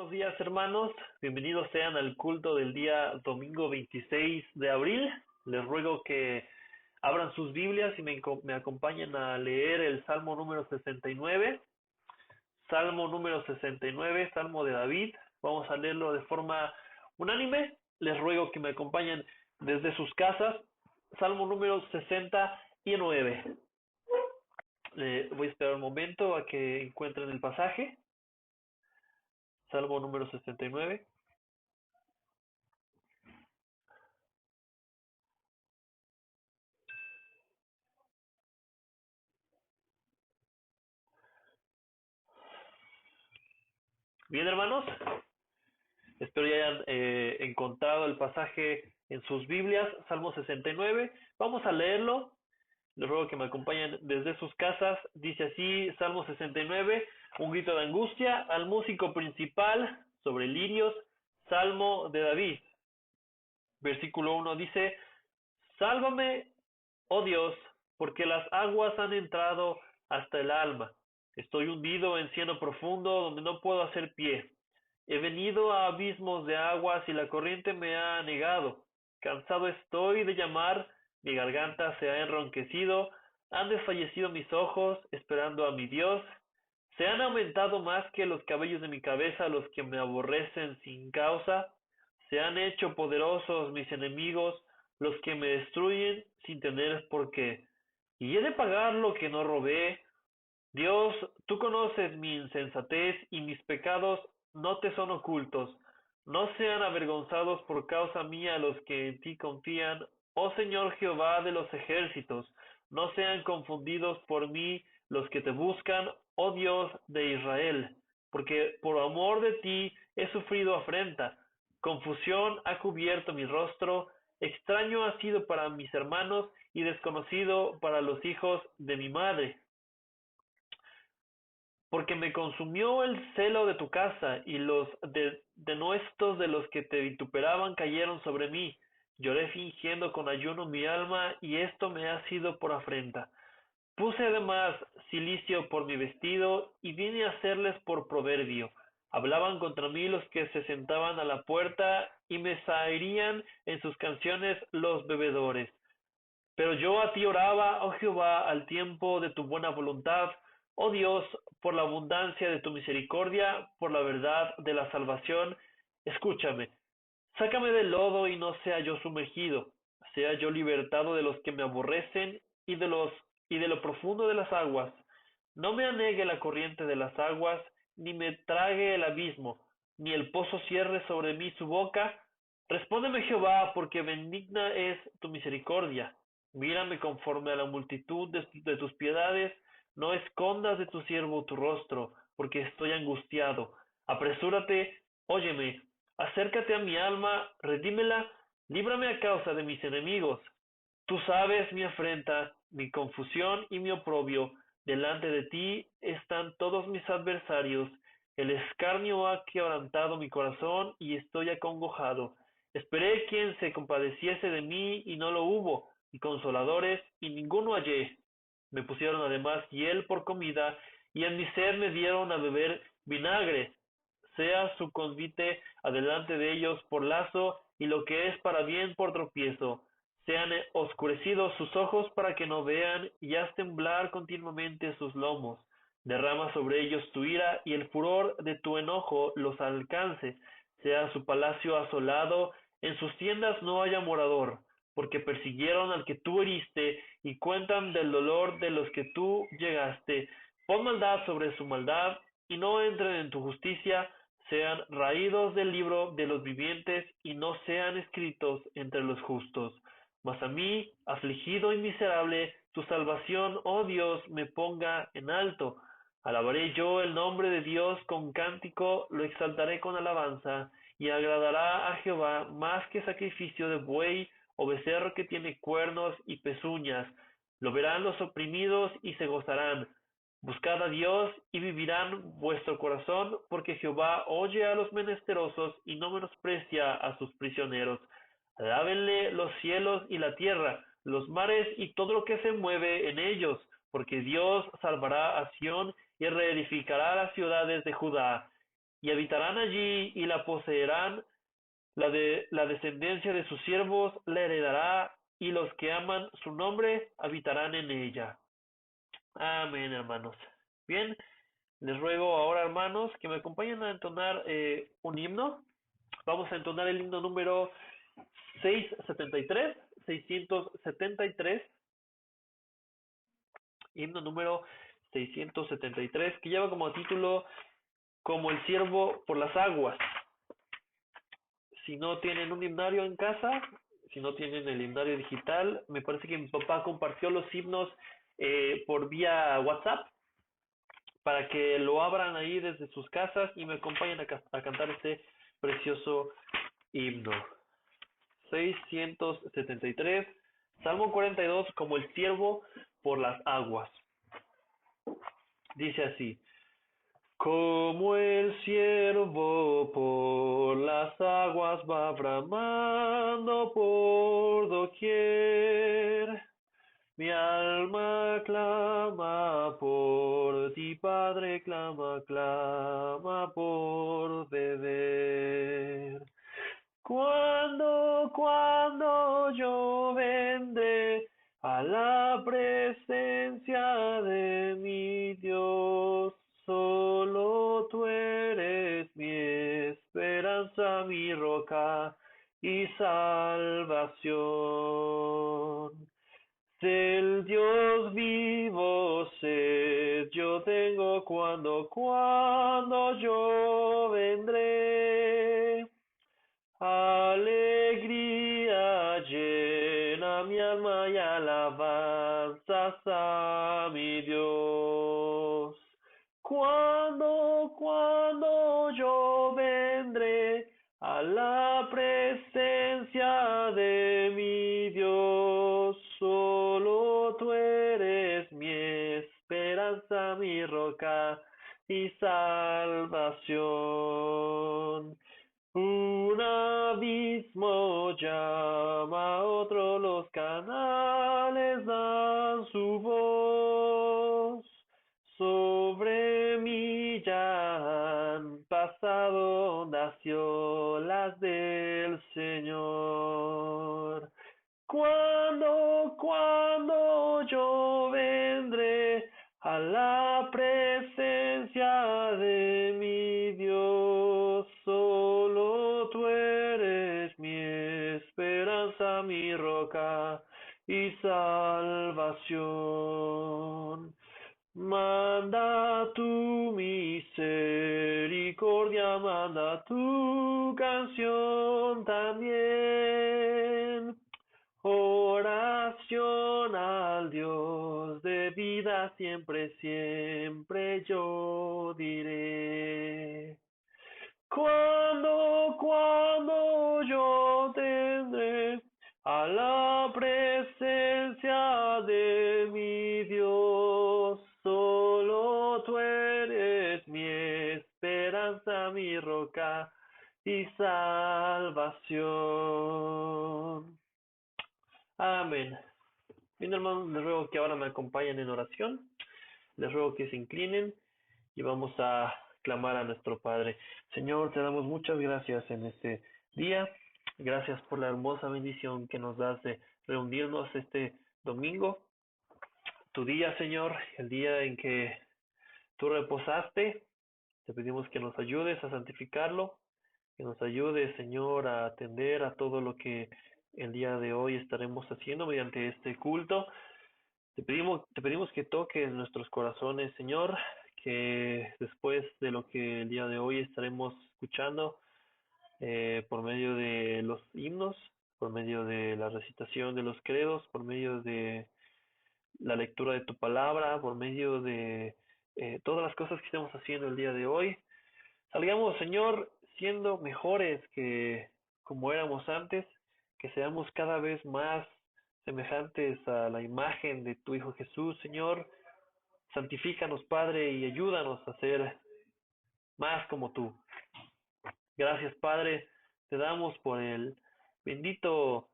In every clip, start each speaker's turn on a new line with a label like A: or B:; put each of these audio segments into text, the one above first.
A: Buenos días, hermanos. Bienvenidos sean al culto del día domingo 26 de abril. Les ruego que abran sus Biblias y me acompañen a leer el Salmo número 69. Salmo número 69, Salmo de David. Vamos a leerlo de forma unánime. Les ruego que me acompañen desde sus casas. Salmo número 69. Voy a esperar un momento a que encuentren el pasaje. Salmo número 69. Bien, hermanos, espero ya hayan encontrado el pasaje en sus Biblias, Salmo 69. Vamos a leerlo. Les ruego que me acompañen desde sus casas. Dice así, Salmo 69, un grito de angustia al músico principal sobre lirios, Salmo de David. Versículo 1 dice, Sálvame, oh Dios, porque las aguas han entrado hasta el alma. Estoy hundido en cieno profundo donde no puedo hacer pie. He venido a abismos de aguas y la corriente me ha anegado. Cansado estoy de llamar, mi garganta se ha enronquecido, han desfallecido mis ojos, esperando a mi Dios. Se han aumentado más que los cabellos de mi cabeza los que me aborrecen sin causa. Se han hecho poderosos mis enemigos, los que me destruyen sin tener por qué. Y he de pagar lo que no robé. Dios, tú conoces mi insensatez y mis pecados no te son ocultos. No sean avergonzados por causa mía los que en ti confían, oh Señor Jehová de los ejércitos. No sean confundidos por mí los que te buscan, oh Dios de Israel, porque por amor de ti he sufrido afrenta. Confusión ha cubierto mi rostro, extraño ha sido para mis hermanos y desconocido para los hijos de mi madre. Porque me consumió el celo de tu casa, y los denuestos de los que te vituperaban cayeron sobre mí. Lloré fingiendo con ayuno mi alma, y esto me ha sido por afrenta. Puse además cilicio por mi vestido, y vine a hacerles por proverbio. Hablaban contra mí los que se sentaban a la puerta, y me zaherían en sus canciones los bebedores. Pero yo a ti oraba, oh Jehová, al tiempo de tu buena voluntad, oh Dios, por la abundancia de tu misericordia, por la verdad de la salvación, escúchame. Sácame del lodo y no sea yo sumergido, sea yo libertado de los que me aborrecen y de lo profundo de las aguas. No me anegue la corriente de las aguas, ni me trague el abismo, ni el pozo cierre sobre mí su boca. Respóndeme Jehová, porque benigna es tu misericordia. Mírame conforme a la multitud de tus piedades, no escondas de tu siervo tu rostro, porque estoy angustiado. Apresúrate, óyeme, acércate a mi alma, redímela, líbrame a causa de mis enemigos. Tú sabes mi afrenta, mi confusión y mi oprobio. Delante de ti están todos mis adversarios. El escarnio ha quebrantado mi corazón y estoy acongojado. Esperé quien se compadeciese de mí y no lo hubo, y consoladores y ninguno hallé. Me pusieron además hiel por comida y en mi sed me dieron a beber vinagre. Sea su convite adelante de ellos por lazo y lo que es para bien por tropiezo. Sean oscurecidos sus ojos para que no vean y haz temblar continuamente sus lomos. Derrama sobre ellos tu ira y el furor de tu enojo los alcance. Sea su palacio asolado, en sus tiendas no haya morador, porque persiguieron al que tú heriste y cuentan del dolor de los que tú llegaste. Pon maldad sobre su maldad y no entren en tu justicia, sean raídos del libro de los vivientes y no sean escritos entre los justos. Mas a mí, afligido y miserable, tu salvación, oh Dios, me ponga en alto. Alabaré yo el nombre de Dios con cántico, lo exaltaré con alabanza, y agradará a Jehová más que sacrificio de buey o becerro que tiene cuernos y pezuñas. Lo verán los oprimidos y se gozarán. Buscad a Dios y vivirán vuestro corazón, porque Jehová oye a los menesterosos y no menosprecia a sus prisioneros. Alábenle los cielos y la tierra, los mares y todo lo que se mueve en ellos, porque Dios salvará a Sión y reedificará las ciudades de Judá. y habitarán allí y la poseerán. La descendencia de sus siervos la heredará, y los que aman su nombre habitarán en ella. Amén, hermanos. Bien, les ruego ahora, hermanos, que me acompañen a entonar un himno. Vamos a entonar el himno número 673, himno número 673, que lleva como título Como el siervo por las aguas. Si no tienen un himnario en casa, si no tienen el himnario digital, me parece que mi papá compartió los himnos por vía WhatsApp para que lo abran ahí desde sus casas y me acompañen a cantar este precioso himno. 673, Salmo 42, como el siervo por las aguas. Dice así: como el ciervo por las aguas va bramando por doquier, mi alma clama por ti, Padre, clama, clama por beber. Cuando yo vendré a la presencia de mi Dios, solo tú eres mi esperanza, mi roca y salvación. Del Dios vivo sed yo tengo cuando yo vendré. Alegría llena mi alma y alabanzas a mi Dios. Cuando yo vendré a la presencia de mi Dios, solo tú eres mi esperanza, mi roca y salvación. Un abismo llama a otro, los canales dan su voz. Sobre mí ya han pasado ondas y olas del Señor. Cuando yo vendré a la presencia de mi Dios, solo tú eres mi esperanza, mi roca y salvación. Manda tu misericordia, manda tu canción también. Oración al Dios de vida, siempre, siempre yo diré. Cuando yo tendré a la presencia de mi Dios, solo tú eres mi esperanza, mi roca y salvación. Amén. Bien, hermanos, les ruego que ahora me acompañen en oración. Les ruego que se inclinen y vamos a clamar a nuestro Padre. Señor, te damos muchas gracias en este día. Gracias por la hermosa bendición que nos das de reunirnos este domingo. Tu día, Señor, el día en que tú reposaste. Te pedimos que nos ayudes a santificarlo, que nos ayudes, Señor, a atender a todo lo que el día de hoy estaremos haciendo mediante este culto. Te pedimos que toques nuestros corazones, Señor, que después de lo que el día de hoy estaremos escuchando por medio de los himnos, por medio de la recitación de los credos, por medio de la lectura de tu palabra, por medio de todas las cosas que estemos haciendo el día de hoy, salgamos, Señor, siendo mejores que como éramos antes, que seamos cada vez más semejantes a la imagen de tu Hijo Jesús, Señor. Santifícanos, Padre, y ayúdanos a ser más como tú. Gracias, Padre, te damos por el bendito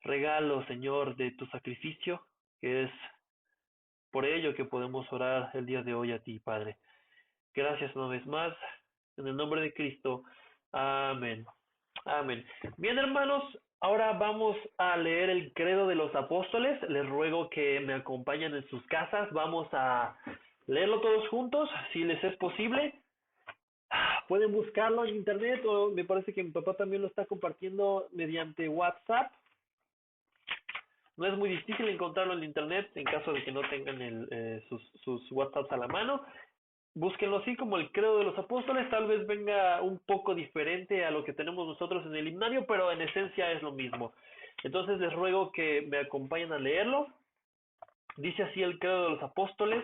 A: regalo, Señor, de tu sacrificio, que es por ello que podemos orar el día de hoy a ti, Padre. Gracias una vez más. En el nombre de Cristo. Amén. Amén. Bien, hermanos, ahora vamos a leer el credo de los apóstoles. Les ruego que me acompañen en sus casas. Vamos a leerlo todos juntos, si les es posible. Pueden buscarlo en internet o me parece que mi papá también lo está compartiendo mediante WhatsApp. No es muy difícil encontrarlo en internet en caso de que no tengan sus WhatsApps a la mano. Búsquenlo así como el credo de los apóstoles, tal vez venga un poco diferente a lo que tenemos nosotros en el himnario, pero en esencia es lo mismo. Entonces les ruego que me acompañen a leerlo. Dice así el credo de los apóstoles: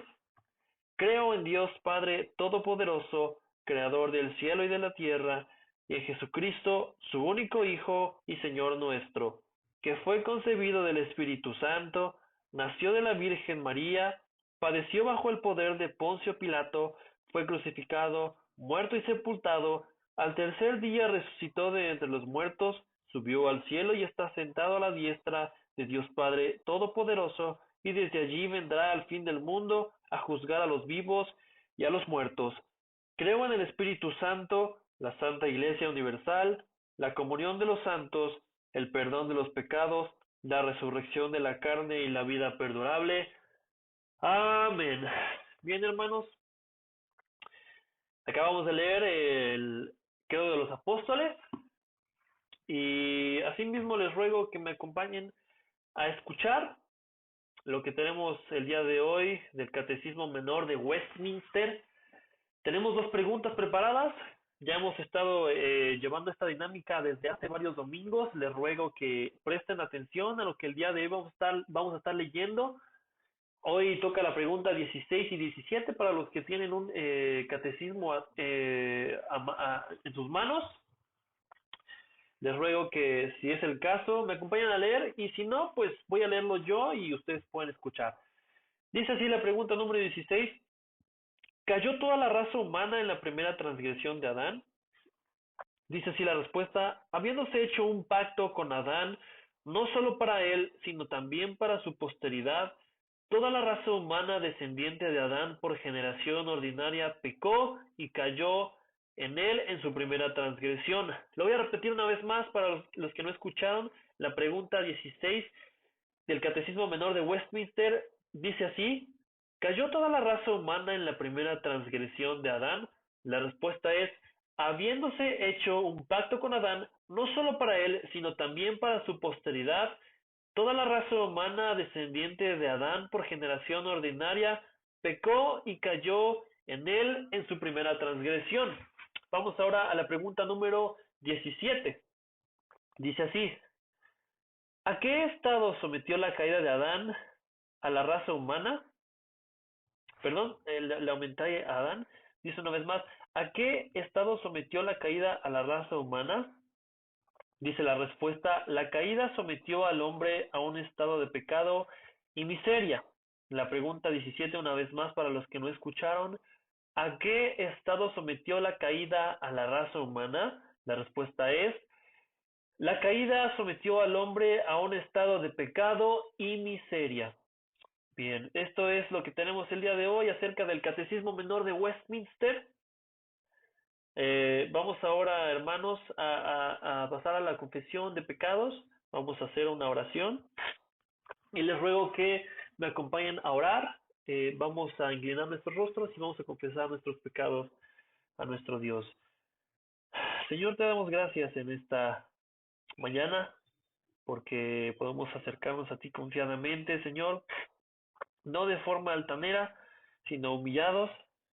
A: creo en Dios Padre Todopoderoso, Creador del cielo y de la tierra, y en Jesucristo, su único Hijo y Señor nuestro, que fue concebido del Espíritu Santo, nació de la Virgen María, padeció bajo el poder de Poncio Pilato, fue crucificado, muerto y sepultado, al tercer día resucitó de entre los muertos, subió al cielo y está sentado a la diestra de Dios Padre Todopoderoso, y desde allí vendrá al fin del mundo a juzgar a los vivos y a los muertos. Creo en el Espíritu Santo, la Santa Iglesia Universal, la comunión de los santos, el perdón de los pecados, la resurrección de la carne y la vida perdurable. Amén. Bien, hermanos, acabamos de leer el Credo de los Apóstoles y asimismo les ruego que me acompañen a escuchar lo que tenemos el día de hoy del Catecismo Menor de Westminster. Tenemos dos preguntas preparadas. Ya hemos estado llevando esta dinámica desde hace varios domingos. Les ruego que presten atención a lo que el día de hoy vamos a estar leyendo. Hoy toca la pregunta 16 y 17 para los que tienen un catecismo en sus manos. Les ruego que, si es el caso, me acompañen a leer, y si no, pues voy a leerlo yo y ustedes pueden escuchar. Dice así la pregunta número 16: ¿cayó toda la raza humana en la primera transgresión de Adán? Dice así la respuesta: habiéndose hecho un pacto con Adán, no solo para él, sino también para su posteridad, toda la raza humana descendiente de Adán por generación ordinaria pecó y cayó en él en su primera transgresión. Lo voy a repetir una vez más para los que no escucharon. La pregunta 16 del Catecismo Menor de Westminster dice así: ¿cayó toda la raza humana en la primera transgresión de Adán? La respuesta es: habiéndose hecho un pacto con Adán, no solo para él, sino también para su posteridad, toda la raza humana descendiente de Adán por generación ordinaria pecó y cayó en él en su primera transgresión. Vamos ahora a la pregunta número 17. Dice así: ¿a qué estado sometió la caída de Adán a la raza humana? Perdón, le aumenté a Adán. Dice una vez más: ¿a qué estado sometió la caída a la raza humana? Dice la respuesta: la caída sometió al hombre a un estado de pecado y miseria. La pregunta 17 una vez más para los que no escucharon: ¿a qué estado sometió la caída a la raza humana? La respuesta es: la caída sometió al hombre a un estado de pecado y miseria. Bien, esto es lo que tenemos el día de hoy acerca del Catecismo Menor de Westminster. Vamos ahora, hermanos, a pasar a la confesión de pecados. Vamos a hacer una oración y les ruego que me acompañen a orar. Vamos a inclinar nuestros rostros y vamos a confesar nuestros pecados a nuestro Dios. Señor, te damos gracias en esta mañana porque podemos acercarnos a ti confiadamente, Señor, no de forma altanera, sino humillados.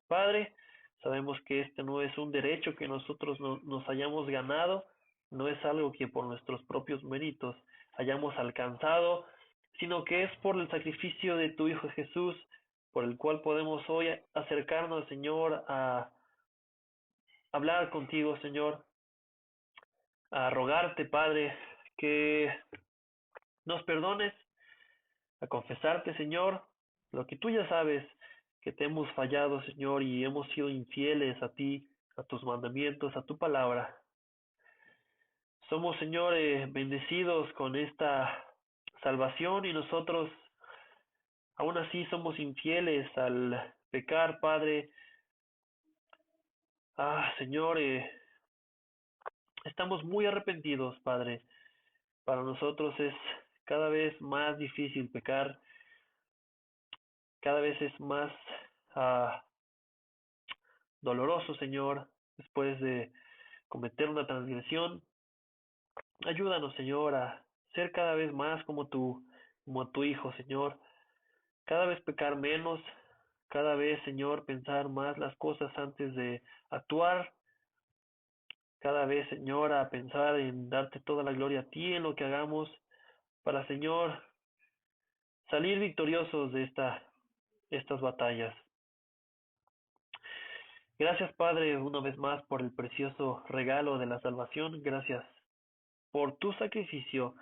A: Padre, sabemos que este no es un derecho que nosotros nos hayamos ganado, no es algo que por nuestros propios méritos hayamos alcanzado, sino que es por el sacrificio de tu Hijo Jesús, por el cual podemos hoy acercarnos, Señor, a hablar contigo, Señor, a rogarte, Padre, que nos perdones, a confesarte, Señor, lo que tú ya sabes, que te hemos fallado, Señor, y hemos sido infieles a ti, a tus mandamientos, a tu palabra. Somos, Señor, bendecidos con esta salvación y nosotros aún así somos infieles al pecar, Padre, Señor, estamos muy arrepentidos, Padre. Para nosotros es cada vez más difícil pecar, cada vez es más ah, doloroso, Señor, después de cometer una transgresión. Ayúdanos, Señor, a ser cada vez más como tu Hijo, Señor. Cada vez pecar menos, cada vez, Señor, pensar más las cosas antes de actuar. Cada vez, Señor, a pensar en darte toda la gloria a ti en lo que hagamos para, Señor, salir victoriosos de estas batallas. Gracias, Padre, una vez más por el precioso regalo de la salvación. Gracias por tu sacrificio,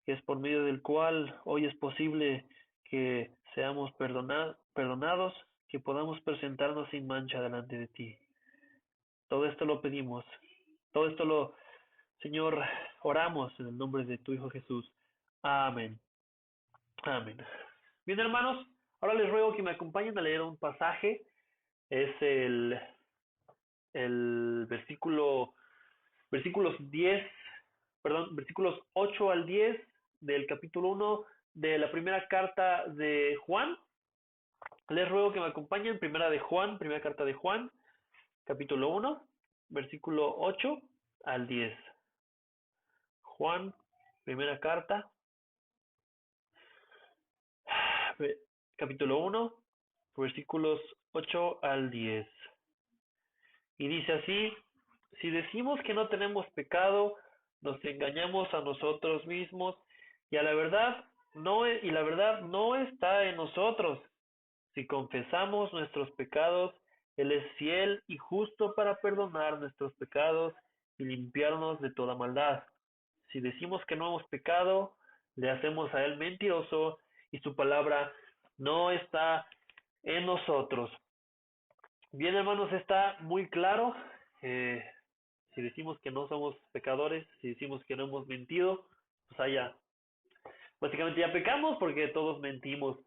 A: que es por medio del cual hoy es posible que seamos perdonados, que podamos presentarnos sin mancha delante de ti. Todo esto lo pedimos. Todo esto Señor, oramos en el nombre de tu Hijo Jesús. Amén. Amén. Bien, hermanos, ahora les ruego que me acompañen a leer un pasaje. Es el versículos 10, perdón, versículos 8 al 10 del capítulo 1 de la primera carta de Juan. Les ruego que me acompañen, primera carta de Juan, capítulo 1, versículo 8 al 10. Juan, primera carta, capítulo 1, versículos 8 al 10. Y dice así: si decimos que no tenemos pecado, nos engañamos a nosotros mismos y la verdad no está en nosotros. Si confesamos nuestros pecados, Él es fiel y justo para perdonar nuestros pecados y limpiarnos de toda maldad. Si decimos que no hemos pecado, le hacemos a Él mentiroso y su palabra no está en nosotros. Bien, hermanos, está muy claro. Eh, si decimos que no somos pecadores, si decimos que no hemos mentido, pues allá, básicamente ya pecamos porque todos mentimos.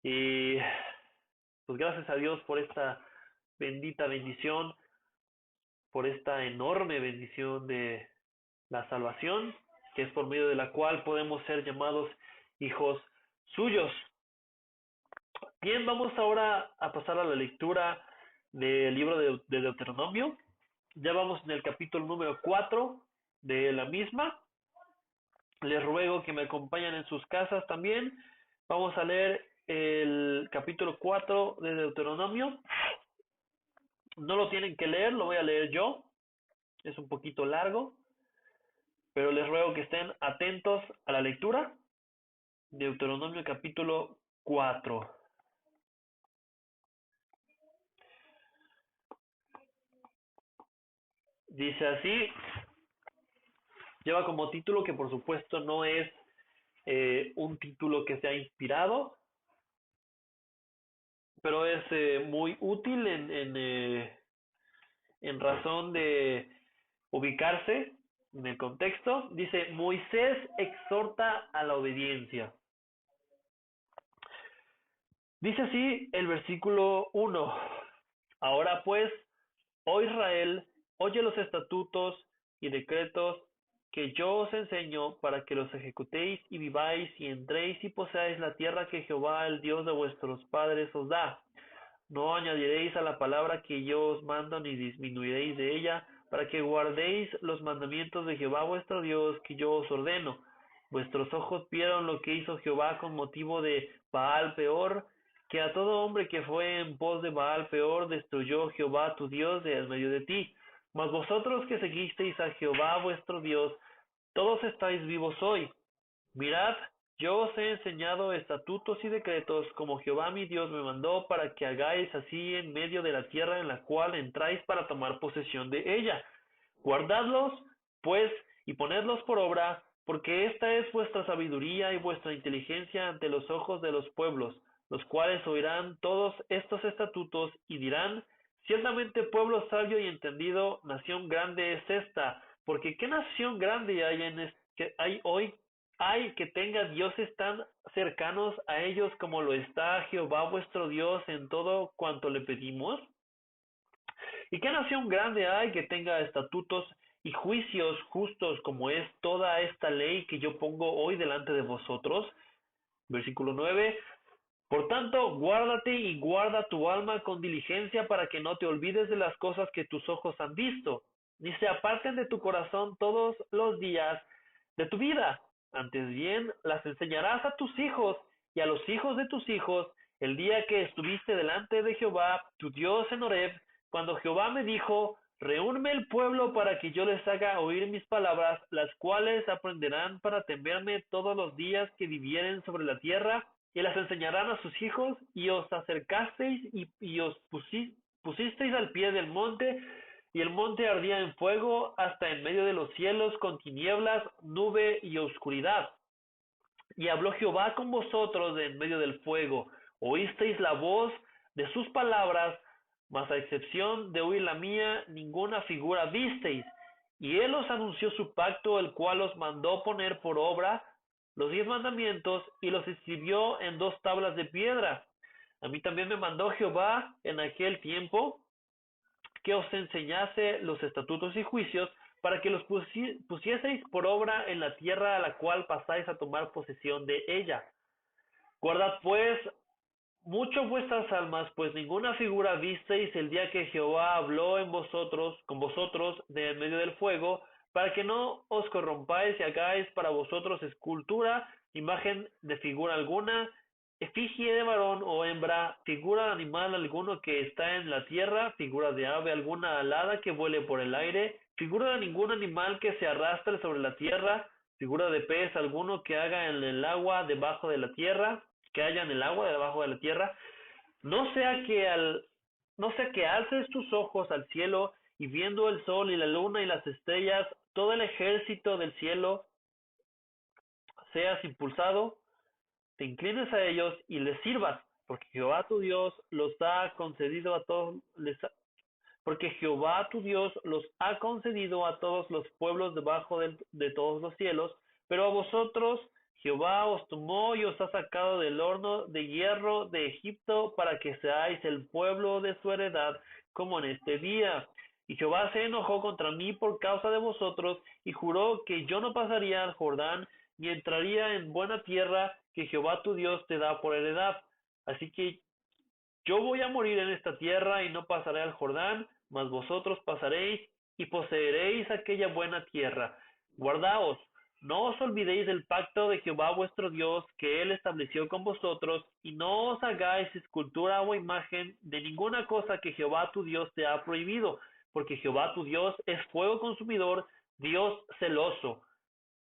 A: Y pues gracias a Dios por esta bendita bendición, por esta enorme bendición de la salvación, que es por medio de la cual podemos ser llamados hijos suyos. Bien, vamos ahora a pasar a la lectura del libro de Deuteronomio. Ya vamos en el capítulo número 4 de la misma. Les ruego que me acompañen en sus casas también. Vamos a leer el capítulo 4 de Deuteronomio. No lo tienen que leer, lo voy a leer yo. Es un poquito largo, pero les ruego que estén atentos a la lectura. Deuteronomio capítulo 4. Dice así, lleva como título que por supuesto no es un título que sea inspirado, pero es muy útil en razón de ubicarse en el contexto. Dice: Moisés exhorta a la obediencia. Dice así el versículo 1: ahora pues, oh Israel, oye los estatutos y decretos que yo os enseño para que los ejecutéis y viváis y entréis y poseáis la tierra que Jehová, el Dios de vuestros padres, os da. No añadiréis a la palabra que yo os mando, ni disminuiréis de ella, para que guardéis los mandamientos de Jehová vuestro Dios, que yo os ordeno. Vuestros ojos vieron lo que hizo Jehová con motivo de Baal Peor, que a todo hombre que fue en pos de Baal Peor destruyó Jehová tu Dios de en medio de ti. Mas vosotros que seguisteis a Jehová vuestro Dios, todos estáis vivos hoy. Mirad, yo os he enseñado estatutos y decretos, como Jehová mi Dios me mandó, para que hagáis así en medio de la tierra en la cual entráis para tomar posesión de ella. Guardadlos, pues, y ponedlos por obra, porque esta es vuestra sabiduría y vuestra inteligencia ante los ojos de los pueblos, los cuales oirán todos estos estatutos y dirán: ciertamente pueblo sabio y entendido, nación grande es esta. Porque ¿qué nación grande que hay hoy? Hay que tenga dioses tan cercanos a ellos como lo está Jehová vuestro Dios en todo cuanto le pedimos. ¿Y qué nación grande hay que tenga estatutos y juicios justos como es toda esta ley que yo pongo hoy delante de vosotros? Versículo 9. Por tanto, guárdate y guarda tu alma con diligencia para que no te olvides de las cosas que tus ojos han visto, ni se aparten de tu corazón todos los días de tu vida. Antes bien, las enseñarás a tus hijos y a los hijos de tus hijos el día que estuviste delante de Jehová, tu Dios en Horeb, cuando Jehová me dijo, reúnme el pueblo para que yo les haga oír mis palabras, las cuales aprenderán para temerme todos los días que vivieren sobre la tierra, y las enseñarán a sus hijos, y os acercasteis y os pusisteis al pie del monte, y el monte ardía en fuego hasta en medio de los cielos con tinieblas, nube y oscuridad. Y habló Jehová con vosotros de en medio del fuego. Oísteis la voz de sus palabras, mas a excepción de oír la mía, ninguna figura visteis. Y él os anunció su pacto, el cual os mandó poner por obra los 10 mandamientos, y los escribió en 2 tablas de piedra. A mí también me mandó Jehová en aquel tiempo que os enseñase los estatutos y juicios, para que los pusieseis por obra en la tierra a la cual pasáis a tomar posesión de ella. Guardad pues mucho vuestras almas, pues ninguna figura visteis el día que Jehová habló con vosotros de en medio del fuego, para que no os corrompáis y hagáis para vosotros escultura, imagen de figura alguna, efigie de varón o hembra, figura de animal alguno que está en la tierra, figura de ave alguna alada que vuele por el aire, figura de ningún animal que se arrastre sobre la tierra, figura de pez alguno que haga en el agua debajo de la tierra, que haya en el agua debajo de la tierra, no sea que no sea que alces tus ojos al cielo y viendo el sol y la luna y las estrellas, todo el ejército del cielo, seas impulsado, te inclines a ellos y les sirvas, porque Jehová tu Dios los ha concedido a todos, porque Jehová tu Dios los ha concedido a todos los pueblos debajo de todos los cielos, pero a vosotros Jehová os tomó y os ha sacado del horno de hierro de Egipto para que seáis el pueblo de su heredad, como en este día. Y Jehová se enojó contra mí por causa de vosotros, y juró que yo no pasaría al Jordán, ni entraría en buena tierra que Jehová tu Dios te da por heredad. Así que yo voy a morir en esta tierra y no pasaré al Jordán, mas vosotros pasaréis y poseeréis aquella buena tierra. Guardaos, no os olvidéis del pacto de Jehová vuestro Dios que él estableció con vosotros, y no os hagáis escultura o imagen de ninguna cosa que Jehová tu Dios te ha prohibido, porque Jehová tu Dios es fuego consumidor, Dios celoso.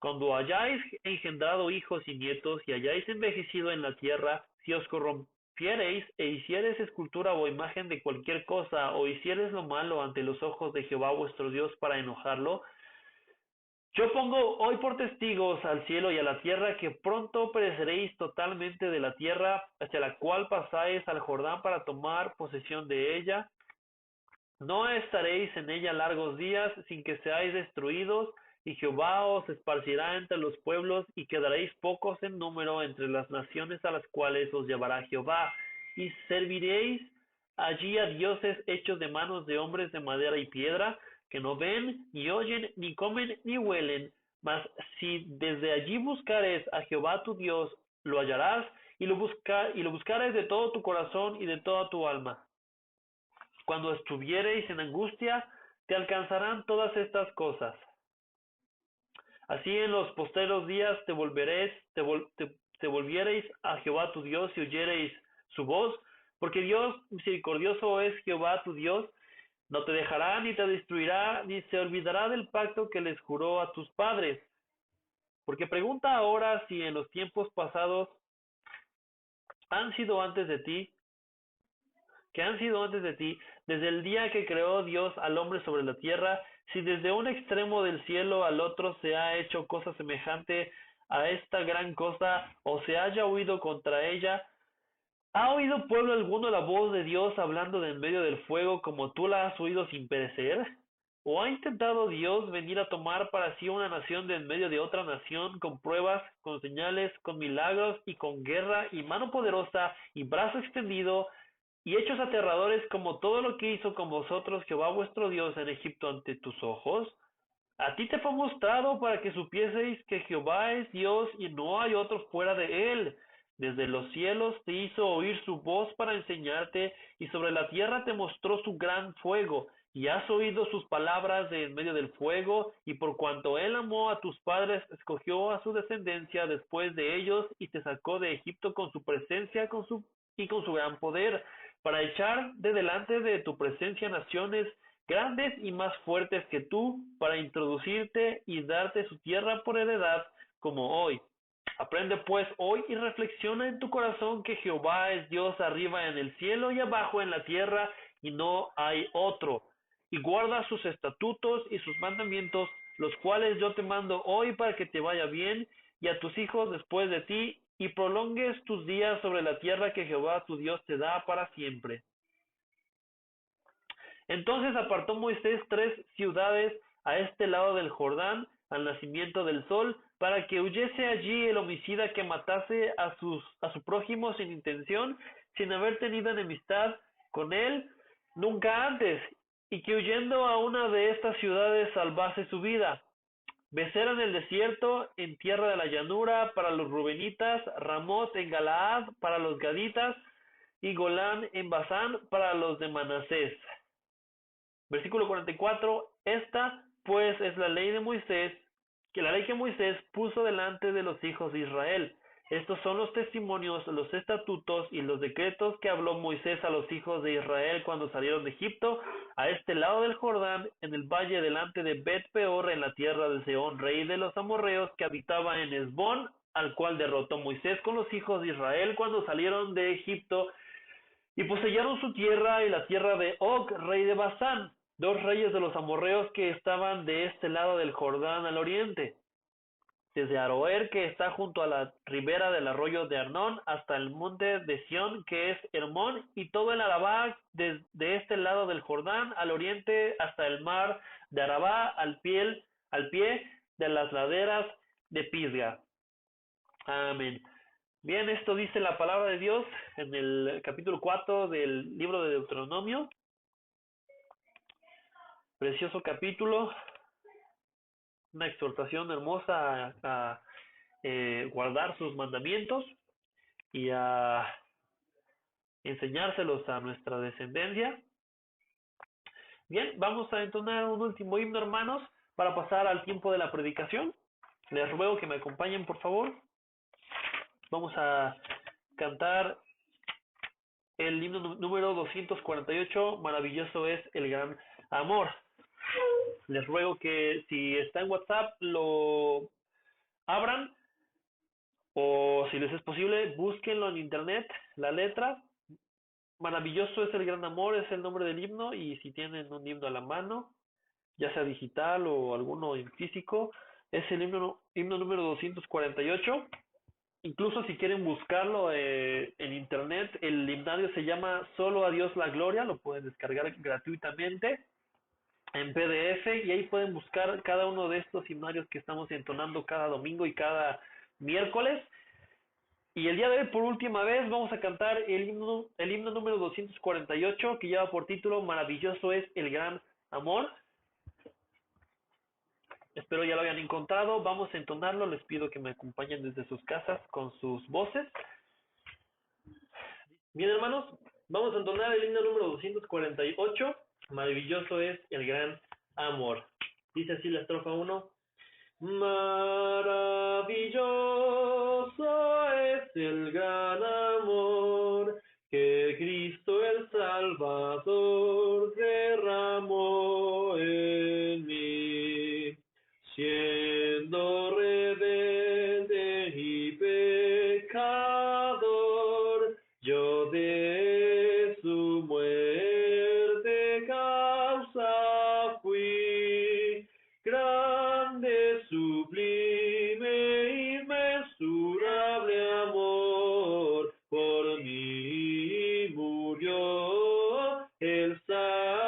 A: Cuando hayáis engendrado hijos y nietos y hayáis envejecido en la tierra, si os corrompiereis e hiciereis escultura o imagen de cualquier cosa, o hiciereis lo malo ante los ojos de Jehová vuestro Dios para enojarlo, yo pongo hoy por testigos al cielo y a la tierra que pronto pereceréis totalmente de la tierra hacia la cual pasáis al Jordán para tomar posesión de ella. No estaréis en ella largos días sin que seáis destruidos, y Jehová os esparcirá entre los pueblos, y quedaréis pocos en número entre las naciones a las cuales os llevará Jehová, y serviréis allí a dioses hechos de manos de hombres de madera y piedra, que no ven, ni oyen, ni comen, ni huelen. Mas si desde allí buscares a Jehová tu Dios, lo hallarás, y lo buscares de todo tu corazón y de toda tu alma. Cuando estuviereis en angustia, te alcanzarán todas estas cosas. Así en los postreros días te volviereis a Jehová tu Dios y oyereis su voz, porque Dios misericordioso es Jehová tu Dios, no te dejará ni te destruirá, ni se olvidará del pacto que les juró a tus padres. Porque pregunta ahora si en los tiempos pasados han sido antes de ti, que han sido antes de ti, desde el día que creó Dios al hombre sobre la tierra, si desde un extremo del cielo al otro se ha hecho cosa semejante a esta gran cosa, o se haya oído contra ella, ¿ha oído pueblo alguno la voz de Dios hablando de en medio del fuego como tú la has oído sin perecer? ¿O ha intentado Dios venir a tomar para sí una nación de en medio de otra nación con pruebas, con señales, con milagros y con guerra y mano poderosa y brazo extendido, y hechos aterradores como todo lo que hizo con vosotros Jehová vuestro Dios en Egipto ante tus ojos? A ti te fue mostrado para que supieseis que Jehová es Dios y no hay otro fuera de él. Desde los cielos te hizo oír su voz para enseñarte, y sobre la tierra te mostró su gran fuego, y has oído sus palabras de en medio del fuego, y por cuanto él amó a tus padres, escogió a su descendencia después de ellos, y te sacó de Egipto con su presencia y con su gran poder, para echar de delante de tu presencia naciones grandes y más fuertes que tú, para introducirte y darte su tierra por heredad, como hoy. Aprende pues hoy y reflexiona en tu corazón que Jehová es Dios arriba en el cielo y abajo en la tierra, y no hay otro. Y guarda sus estatutos y sus mandamientos, los cuales yo te mando hoy para que te vaya bien, y a tus hijos después de ti, y prolongues tus días sobre la tierra que Jehová tu Dios te da para siempre. Entonces apartó Moisés 3 ciudades a este lado del Jordán, al nacimiento del sol, para que huyese allí el homicida que matase a su prójimo sin intención, sin haber tenido enemistad con él nunca antes, y que huyendo a una de estas ciudades salvase su vida. Becer en el desierto, en tierra de la llanura, para los rubenitas; Ramot en Galaad, para los gaditas; y Golán en Basán, para los de Manasés. Versículo 44. Esta pues es la ley de Moisés, que la ley que Moisés puso delante de los hijos de Israel. Estos son los testimonios, los estatutos y los decretos que habló Moisés a los hijos de Israel cuando salieron de Egipto, a este lado del Jordán, en el valle delante de Bet Peor, en la tierra de Sehón, rey de los amorreos, que habitaba en Hesbón, al cual derrotó Moisés con los hijos de Israel cuando salieron de Egipto, y poseyeron su tierra y la tierra de Og, rey de Basán, dos reyes de los amorreos que estaban de este lado del Jordán al oriente, desde Aroer, que está junto a la ribera del arroyo de Arnón, hasta el monte de Sión, que es Hermón, y todo el Arabá de este lado del Jordán al oriente, hasta el mar de Arabá al pie de las laderas de Pisga. Amén. Bien, esto dice la palabra de Dios en el capítulo 4 del libro de Deuteronomio. Precioso capítulo, una exhortación hermosa a guardar sus mandamientos y a enseñárselos a nuestra descendencia. Bien, vamos a entonar un último himno, hermanos, para pasar al tiempo de la predicación. Les ruego que me acompañen, por favor. Vamos a cantar el himno número 248, Maravilloso es el gran amor. Les ruego que si está en WhatsApp lo abran, o si les es posible, búsquenlo en internet, la letra. Maravilloso es el gran amor, es el nombre del himno, y si tienen un himno a la mano, ya sea digital o alguno en físico, es el himno número 248. Incluso si quieren buscarlo en internet, el himnario se llama Solo a Dios la Gloria, lo pueden descargar gratuitamente en PDF, y ahí pueden buscar cada uno de estos himnarios que estamos entonando cada domingo y cada miércoles. Y el día de hoy, por última vez, vamos a cantar el himno número 248, que lleva por título Maravilloso es el gran amor. Espero ya lo hayan encontrado. Vamos a entonarlo. Les pido que me acompañen desde sus casas con sus voces. Bien, hermanos, vamos a entonar el himno número 248. Maravilloso es el gran amor. Dice así la estrofa 1. Maravilloso es el gran amor que Cristo el Salvador derramó en mí, siendo rebelde y pecador, yo de su muerte causa fui. Grande, sublime, inmensurable amor, por mí murió el Salvador.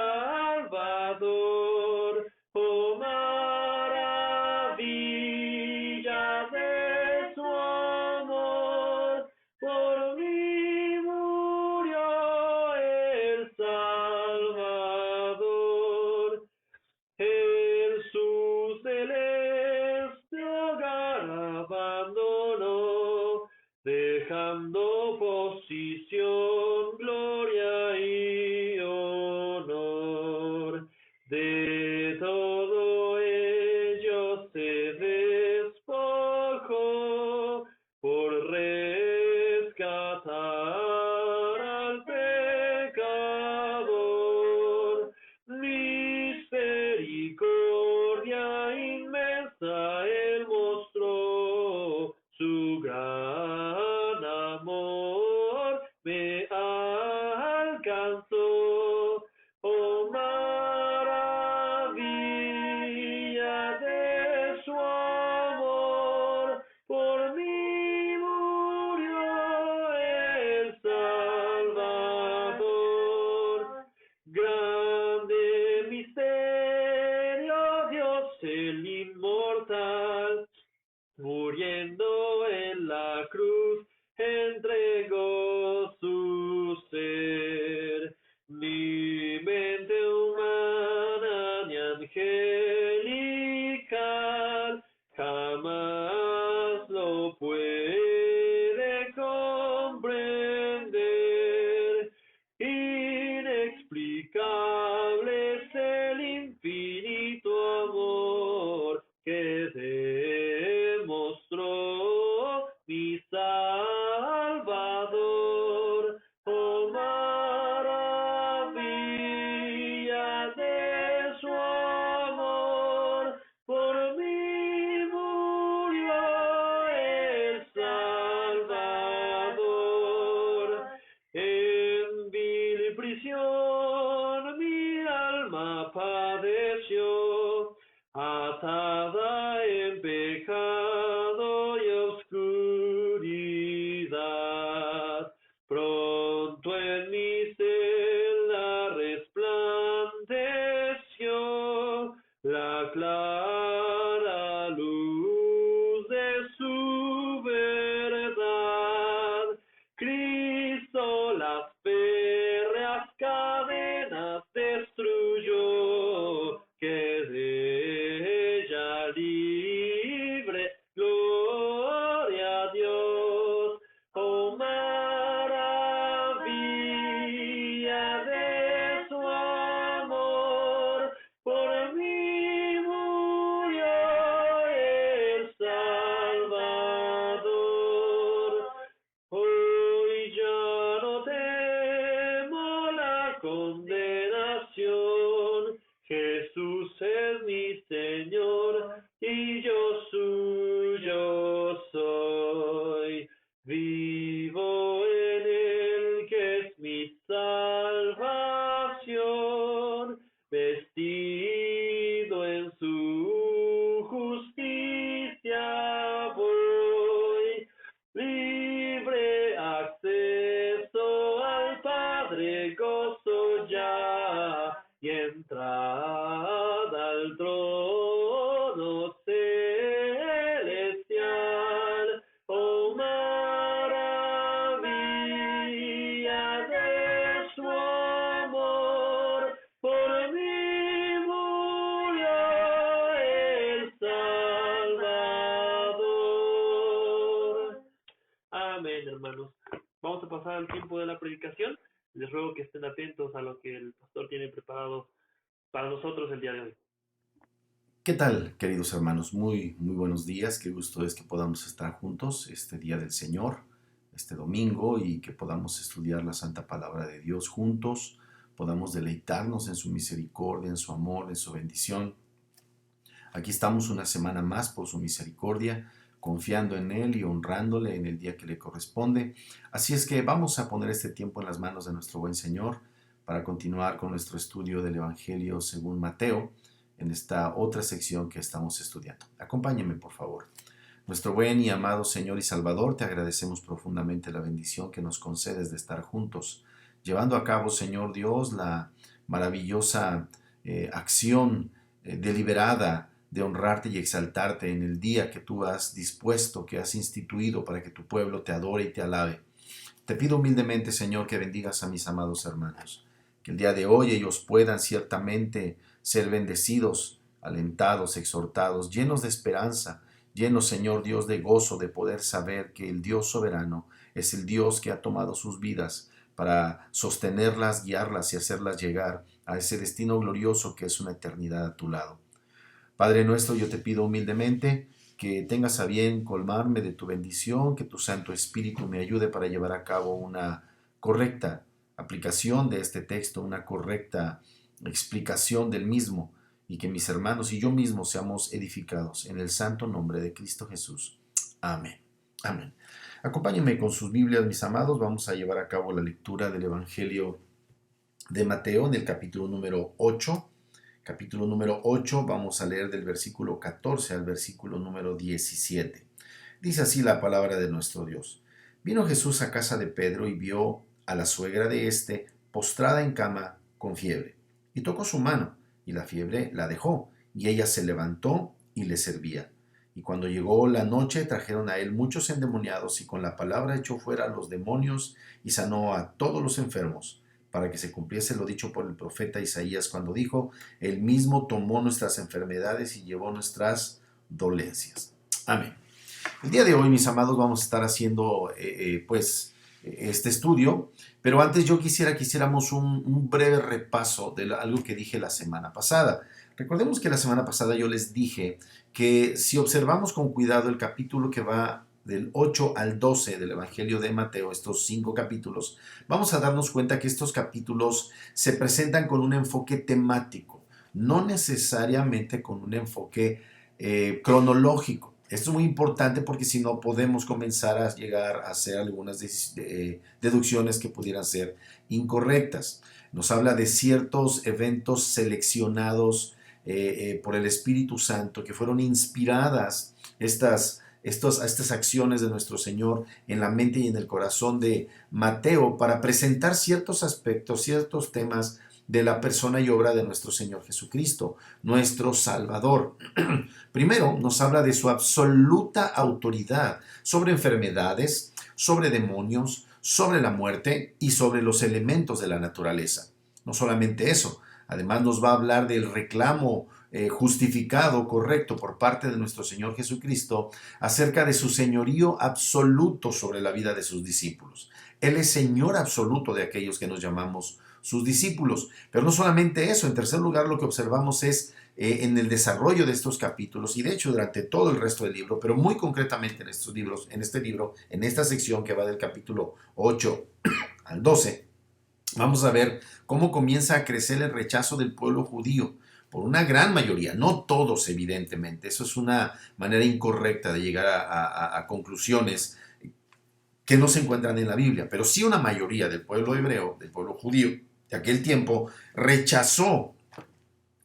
A: atada en pecado y oscuridad. Pronto en mi celda resplandeció la clara luz de su verdad. Cristo las férreas cadenas destruyó, quedé ya libre, gloria a Dios. Oh, maravilla de su amor, por mí murió el Salvador. Hoy ya no temo la condenación, Jesús es mi Señor y yo suyo soy. Vivo en Él que es mi salvación, vestido en su justicia voy. Libre acceso al Padre gozo ya, y entrada al trono celestial. Oh, maravilla de su amor, por mí murió el Salvador. Amén, hermanos. Vamos a pasar al tiempo de la predicación. Les ruego que estén atentos a lo que el pastor tiene preparado para nosotros el día de hoy.
B: ¿Qué tal, queridos hermanos? Muy buenos días. Qué gusto es que podamos estar juntos este día del Señor, este domingo, y que podamos estudiar la Santa Palabra de Dios juntos, podamos deleitarnos en su misericordia, en su amor, en su bendición. Aquí estamos una semana más por su misericordia, confiando en Él y honrándole en el día que le corresponde. Así es que vamos a poner este tiempo en las manos de nuestro buen Señor para continuar con nuestro estudio del Evangelio según Mateo, en esta otra sección que estamos estudiando. Acompáñenme, por favor. Nuestro buen y amado Señor y Salvador, te agradecemos profundamente la bendición que nos concedes de estar juntos, llevando a cabo, Señor Dios, la maravillosa acción deliberada de honrarte y exaltarte en el día que tú has dispuesto, que has instituido para que tu pueblo te adore y te alabe. Te pido humildemente, Señor, que bendigas a mis amados hermanos, que el día de hoy ellos puedan ciertamente ser bendecidos, alentados, exhortados, llenos de esperanza, llenos, Señor Dios, de gozo, de poder saber que el Dios soberano es el Dios que ha tomado sus vidas para sostenerlas, guiarlas y hacerlas llegar a ese destino glorioso que es una eternidad a tu lado. Padre nuestro, yo te pido humildemente que tengas a bien colmarme de tu bendición, que tu Santo Espíritu me ayude para llevar a cabo una correcta aplicación de este texto, una correcta explicación del mismo, y que mis hermanos y yo mismo seamos edificados en el santo nombre de Cristo Jesús. Amén. Amén. Acompáñenme con sus Biblias, mis amados. Vamos a llevar a cabo la lectura del Evangelio de Mateo en el capítulo número 8. Capítulo número 8, vamos a leer del versículo 14 al versículo número 17. Dice así la palabra de nuestro Dios. Vino Jesús a casa de Pedro y vio a la suegra de éste postrada en cama con fiebre. Y tocó su mano, y la fiebre la dejó, y ella se levantó y le servía. Y cuando llegó la noche, trajeron a él muchos endemoniados, y con la palabra echó fuera a los demonios, y sanó a todos los enfermos, para que se cumpliese lo dicho por el profeta Isaías cuando dijo: Él mismo tomó nuestras enfermedades y llevó nuestras dolencias. Amén. El día de hoy, mis amados, vamos a estar haciendo este estudio, pero antes yo quisiera que hiciéramos un breve repaso de algo que dije la semana pasada. Recordemos que la semana pasada yo les dije que si observamos con cuidado el capítulo que va del 8 al 12 del Evangelio de Mateo, estos 5 capítulos, vamos a darnos cuenta que estos capítulos se presentan con un enfoque temático, no necesariamente con un enfoque cronológico. Esto es muy importante porque si no podemos comenzar a llegar a hacer algunas deducciones que pudieran ser incorrectas. Nos habla de ciertos eventos seleccionados por el Espíritu Santo, que fueron inspiradas estas acciones de nuestro Señor en la mente y en el corazón de Mateo para presentar ciertos aspectos, ciertos temas de la persona y obra de nuestro Señor Jesucristo, nuestro Salvador. Primero, nos habla de su absoluta autoridad sobre enfermedades, sobre demonios, sobre la muerte y sobre los elementos de la naturaleza. No solamente eso, además nos va a hablar del reclamo justificado, correcto por parte de nuestro Señor Jesucristo acerca de su señorío absoluto sobre la vida de sus discípulos. Él es Señor absoluto de aquellos que nos llamamos sus discípulos. Pero no solamente eso, en tercer lugar lo que observamos es en el desarrollo de estos capítulos y de hecho durante todo el resto del libro, pero muy concretamente en estos libros, en este libro, en esta sección que va del capítulo 8 al 12, vamos a ver cómo comienza a crecer el rechazo del pueblo judío por una gran mayoría, no todos evidentemente, eso es una manera incorrecta de llegar a conclusiones que no se encuentran en la Biblia, pero sí una mayoría del pueblo hebreo, del pueblo judío de aquel tiempo, rechazó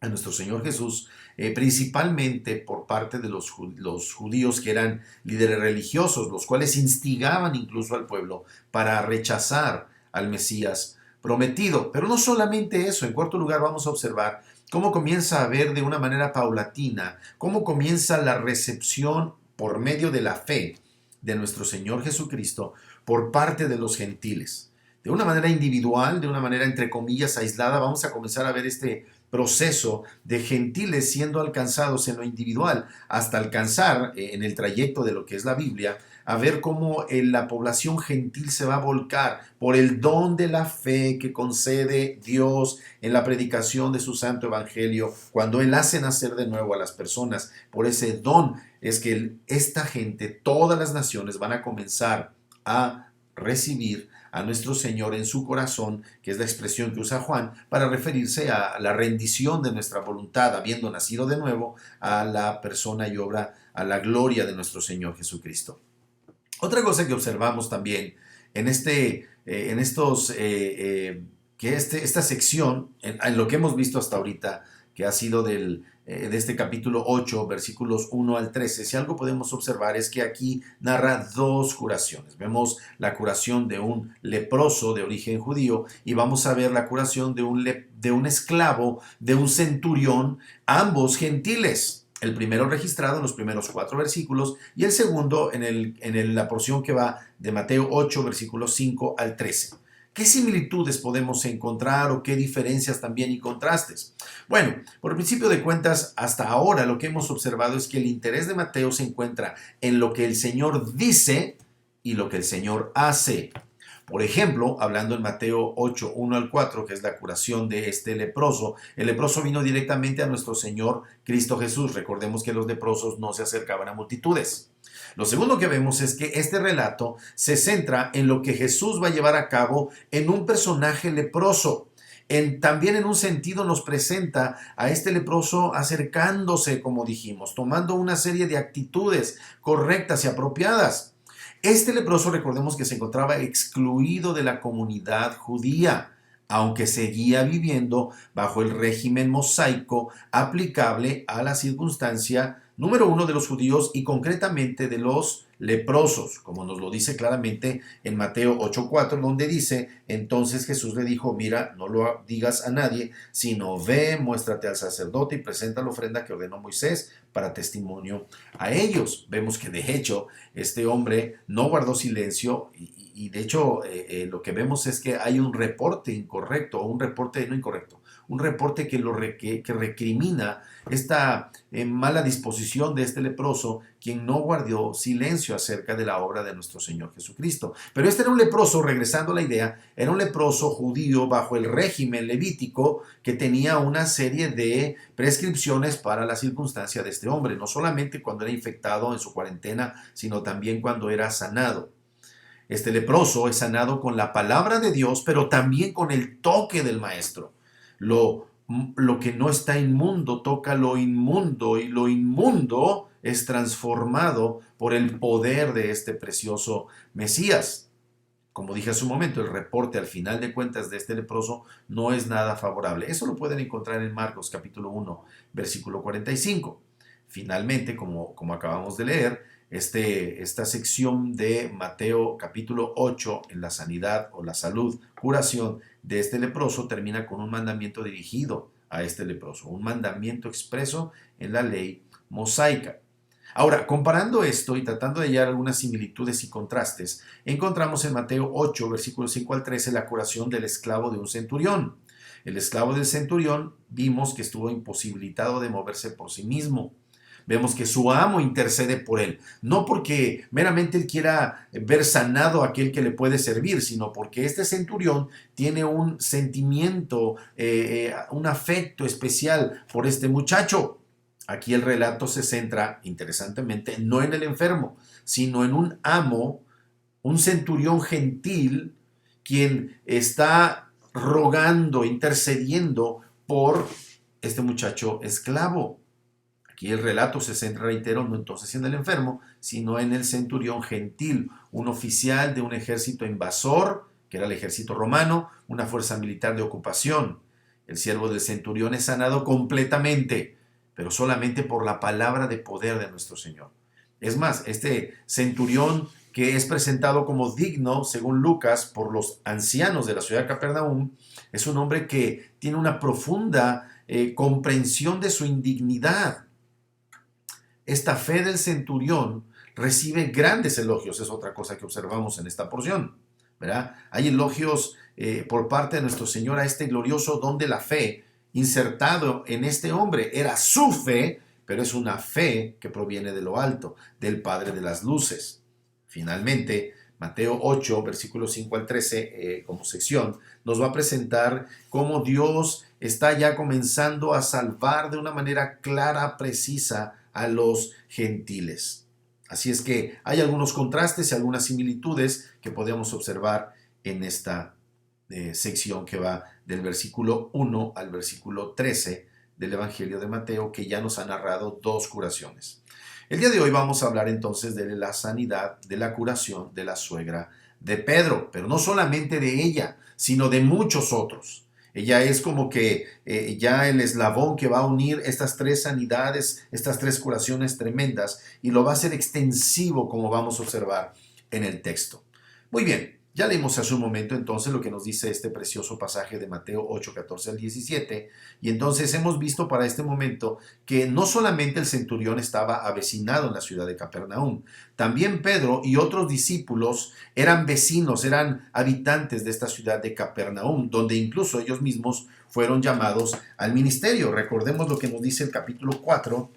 B: a nuestro Señor Jesús, principalmente por parte de los judíos que eran líderes religiosos, los cuales instigaban incluso al pueblo para rechazar al Mesías prometido. Pero no solamente eso, en cuarto lugar vamos a observar cómo comienza a ver de una manera paulatina, cómo comienza la recepción por medio de la fe de nuestro Señor Jesucristo por parte de los gentiles. De una manera individual, de una manera entre comillas aislada, vamos a comenzar a ver este proceso de gentiles siendo alcanzados en lo individual hasta alcanzar en el trayecto de lo que es la Biblia, a ver cómo la población gentil se va a volcar por el don de la fe que concede Dios en la predicación de su santo evangelio, cuando Él hace nacer de nuevo a las personas. Por ese don es que esta gente, todas las naciones van a comenzar a recibir a nuestro Señor en su corazón, que es la expresión que usa Juan, para referirse a la rendición de nuestra voluntad, habiendo nacido de nuevo, a la persona y obra, a la gloria de nuestro Señor Jesucristo. Otra cosa que observamos también en esta sección, en lo que hemos visto hasta ahorita, que ha sido de este capítulo 8, versículos 1 al 13, si algo podemos observar es que aquí narra dos curaciones. Vemos la curación de un leproso de origen judío y vamos a ver la curación de un esclavo, de un centurión, ambos gentiles. El primero registrado en los primeros 4 versículos y el segundo en la porción que va de Mateo 8, versículos 5 al 13. ¿Qué similitudes podemos encontrar o qué diferencias también y contrastes? Bueno, por principio de cuentas, hasta ahora lo que hemos observado es que el interés de Mateo se encuentra en lo que el Señor dice y lo que el Señor hace. Por ejemplo, hablando en Mateo 8, 1 al 4, que es la curación de este leproso, el leproso vino directamente a nuestro Señor Cristo Jesús. Recordemos que los leprosos no se acercaban a multitudes. Lo segundo que vemos es que este relato se centra en lo que Jesús va a llevar a cabo en un personaje leproso. También en un sentido nos presenta a este leproso acercándose, como dijimos, tomando una serie de actitudes correctas y apropiadas. Este leproso, recordemos que se encontraba excluido de la comunidad judía, aunque seguía viviendo bajo el régimen mosaico aplicable a la circunstancia número 1 de los judíos y concretamente de los leprosos, como nos lo dice claramente en Mateo 8:4, donde dice: entonces Jesús le dijo, mira, no lo digas a nadie, sino ve, muéstrate al sacerdote y presenta la ofrenda que ordenó Moisés para testimonio a ellos. Vemos que de hecho este hombre no guardó silencio y de hecho lo que vemos es que hay un reporte incorrecto, o un reporte no incorrecto, un reporte que recrimina esta mala disposición de este leproso, quien no guardó silencio acerca de la obra de nuestro Señor Jesucristo. Pero este era un leproso, regresando a la idea, era un leproso judío bajo el régimen levítico que tenía una serie de prescripciones para la circunstancia de este hombre, no solamente cuando era infectado en su cuarentena, sino también cuando era sanado. Este leproso es sanado con la palabra de Dios, pero también con el toque del maestro. Lo que no está inmundo toca lo inmundo y lo inmundo es transformado por el poder de este precioso Mesías. Como dije hace un momento, el reporte al final de cuentas de este leproso no es nada favorable. Eso lo pueden encontrar en Marcos capítulo 1, versículo 45. Finalmente, como acabamos de leer, esta sección de Mateo capítulo 8 en la sanidad o la salud, curación de este leproso, termina con un mandamiento dirigido a este leproso, un mandamiento expreso en la ley mosaica. Ahora, comparando esto y tratando de hallar algunas similitudes y contrastes, encontramos en Mateo 8, versículos 5 al 13, la curación del esclavo de un centurión. El esclavo del centurión vimos que estuvo imposibilitado de moverse por sí mismo. Vemos que su amo intercede por él, no porque meramente él quiera ver sanado a aquel que le puede servir, sino porque este centurión tiene un sentimiento, un afecto especial por este muchacho. Aquí el relato se centra, interesantemente, no en el enfermo, sino en un amo, un centurión gentil, quien está rogando, intercediendo por este muchacho esclavo. Aquí el relato se centra, reitero, no entonces en el enfermo, sino en el centurión gentil, un oficial de un ejército invasor, que era el ejército romano, una fuerza militar de ocupación. El siervo del centurión es sanado completamente, pero solamente por la palabra de poder de nuestro Señor. Es más, este centurión que es presentado como digno, según Lucas, por los ancianos de la ciudad de Capernaum, es un hombre que tiene una profunda comprensión de su indignidad. Esta fe del centurión recibe grandes elogios, es otra cosa que observamos en esta porción, ¿verdad? Hay elogios por parte de nuestro Señor a este glorioso don de la fe insertado en este hombre. Era su fe, pero es una fe que proviene de lo alto, del Padre de las luces. Finalmente, Mateo 8, versículos 5 al 13, como sección, nos va a presentar cómo Dios está ya comenzando a salvar de una manera clara, precisa, a los gentiles. Así es que hay algunos contrastes y algunas similitudes que podemos observar en esta sección que va del versículo 1 al versículo 13 del Evangelio de Mateo, que ya nos ha narrado dos curaciones. El día de hoy vamos a hablar entonces de la sanidad, de la curación de la suegra de Pedro, pero no solamente de ella, sino de muchos otros. Ella es como que ya el eslabón que va a unir estas tres sanidades, estas tres curaciones tremendas, y lo va a hacer extensivo, como vamos a observar en el texto. Muy bien, ya leímos hace un momento entonces lo que nos dice este precioso pasaje de Mateo 8, 14 al 17, y entonces hemos visto para este momento que no solamente el centurión estaba avecinado en la ciudad de Capernaum, también Pedro y otros discípulos eran vecinos, eran habitantes de esta ciudad de Capernaum, donde incluso ellos mismos fueron llamados al ministerio. Recordemos lo que nos dice el capítulo 4,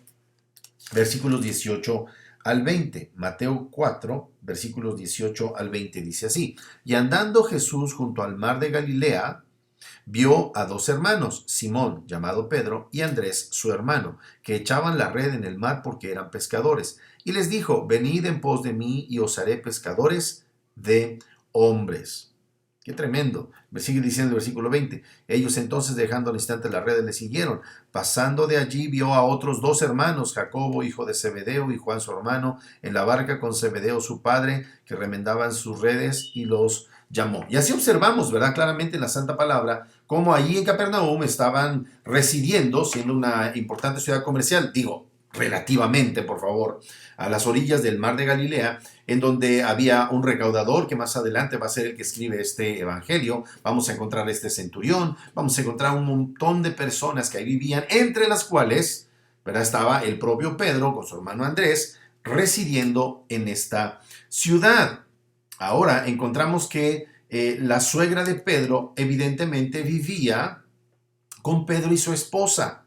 B: versículos 18 al 20. Mateo 4, versículos 18 al 20, dice así: Y andando Jesús junto al mar de Galilea, vio a dos hermanos, Simón, llamado Pedro, y Andrés, su hermano, que echaban la red en el mar porque eran pescadores. Y les dijo: Venid en pos de mí, y os haré pescadores de hombres. Qué tremendo. Me sigue diciendo el versículo 20. Ellos entonces, dejando al instante las redes, le siguieron. Pasando de allí, vio a otros dos hermanos, Jacobo, hijo de Zebedeo, y Juan, su hermano, en la barca con Zebedeo, su padre, que remendaban sus redes, y los llamó. Y así observamos, ¿verdad? Claramente en la Santa Palabra, cómo allí en Capernaum estaban residiendo, siendo una importante ciudad comercial, digo, relativamente, por favor, a las orillas del mar de Galilea, en donde había un recaudador que más adelante va a ser el que escribe este evangelio. Vamos a encontrar este centurión, vamos a encontrar un montón de personas que ahí vivían, entre las cuales, ¿verdad?, estaba el propio Pedro con su hermano Andrés residiendo en esta ciudad. Ahora encontramos que la suegra de Pedro evidentemente vivía con Pedro y su esposa.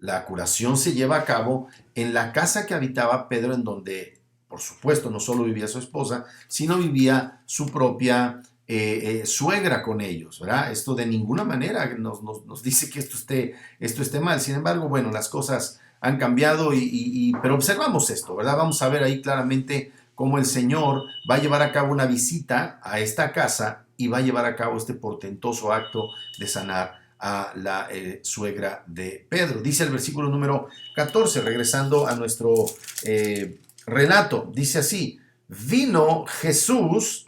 B: La curación se lleva a cabo en la casa que habitaba Pedro, en donde, por supuesto, no solo vivía su esposa, sino vivía su propia suegra con ellos, ¿verdad? Esto de ninguna manera nos dice que esto esté mal. Sin embargo, bueno, las cosas han cambiado, pero observamos esto, ¿verdad? Vamos a ver ahí claramente cómo el Señor va a llevar a cabo una visita a esta casa y va a llevar a cabo este portentoso acto de sanar a la suegra de Pedro. Dice el versículo número 14, regresando a nuestro relato, dice así: vino Jesús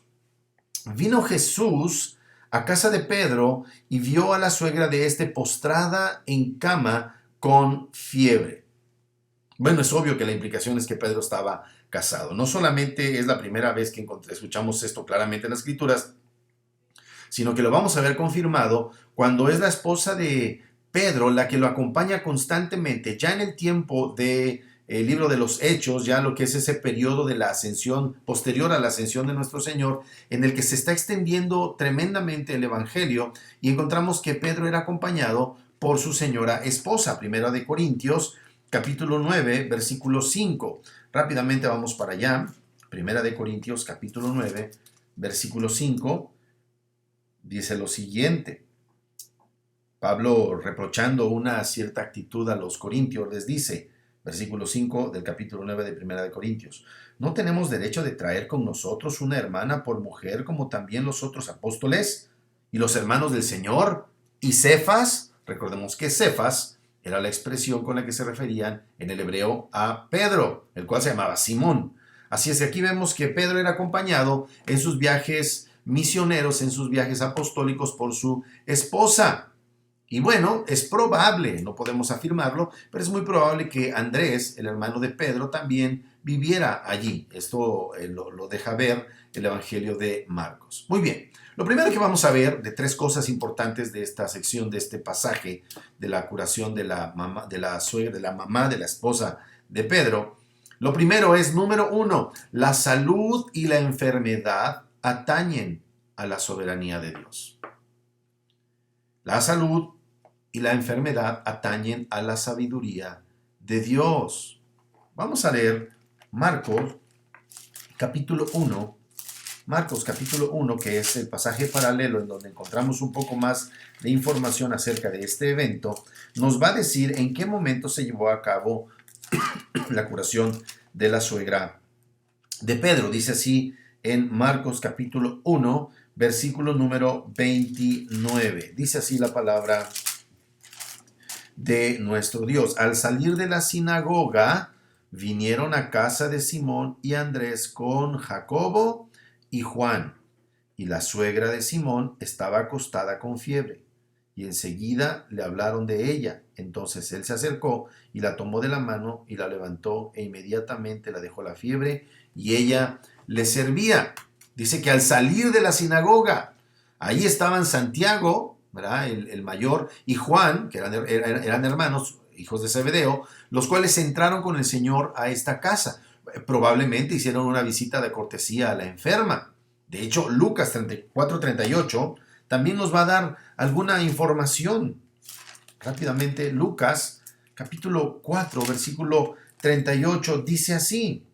B: Vino Jesús a casa de Pedro y vio a la suegra de este postrada en cama con fiebre. Bueno, es obvio que la implicación es que Pedro estaba casado. No solamente es la primera vez que escuchamos esto claramente en las Escrituras, sino que lo vamos a ver confirmado cuando es la esposa de Pedro la que lo acompaña constantemente, ya en el tiempo de el libro de los Hechos, ya lo que es ese periodo de la ascensión, posterior a la ascensión de nuestro Señor, en el que se está extendiendo tremendamente el Evangelio, y encontramos que Pedro era acompañado por su señora esposa. Primera de Corintios, capítulo 9, versículo 5. Rápidamente vamos para allá. Primera de Corintios, capítulo 9, versículo 5. Dice lo siguiente. Pablo, reprochando una cierta actitud a los corintios, les dice, versículo 5 del capítulo 9 de Primera de Corintios, ¿no tenemos derecho de traer con nosotros una hermana por mujer como también los otros apóstoles y los hermanos del Señor? Y Cefas, recordemos que Cefas era la expresión con la que se referían en el hebreo a Pedro, el cual se llamaba Simón. Así es que aquí vemos que Pedro era acompañado en sus viajes misioneros, en sus viajes apostólicos por su esposa. Y bueno, es probable, no podemos afirmarlo, pero es muy probable que Andrés, el hermano de Pedro, también viviera allí. Esto lo deja ver el Evangelio de Marcos. Muy bien, lo primero que vamos a ver de tres cosas importantes de esta sección, de este pasaje de la curación de la mamá, de la suegra, de la mamá, de la esposa de Pedro. Lo primero es, número uno, la salud y la enfermedad atañen a la soberanía de Dios. La salud y la enfermedad atañen a la sabiduría de Dios. Vamos a leer Marcos capítulo 1, que es el pasaje paralelo en donde encontramos un poco más de información acerca de este evento. Nos va a decir en qué momento se llevó a cabo la curación de la suegra de Pedro. Dice así en Marcos capítulo 1, versículo número 29. Dice así la palabra de nuestro Dios. Al salir de la sinagoga, vinieron a casa de Simón y Andrés con Jacobo y Juan. Y la suegra de Simón estaba acostada con fiebre. Y enseguida le hablaron de ella. Entonces él se acercó y la tomó de la mano y la levantó e inmediatamente la dejó la fiebre y ella le servía. Dice que al salir de la sinagoga, ahí estaban Santiago, ¿verdad? El mayor, y Juan, que eran hermanos, hijos de Zebedeo, los cuales entraron con el Señor a esta casa. Probablemente hicieron una visita de cortesía a la enferma. De hecho, Lucas 34-38 también nos va a dar alguna información. Rápidamente, Lucas capítulo 4, versículo 38, dice así.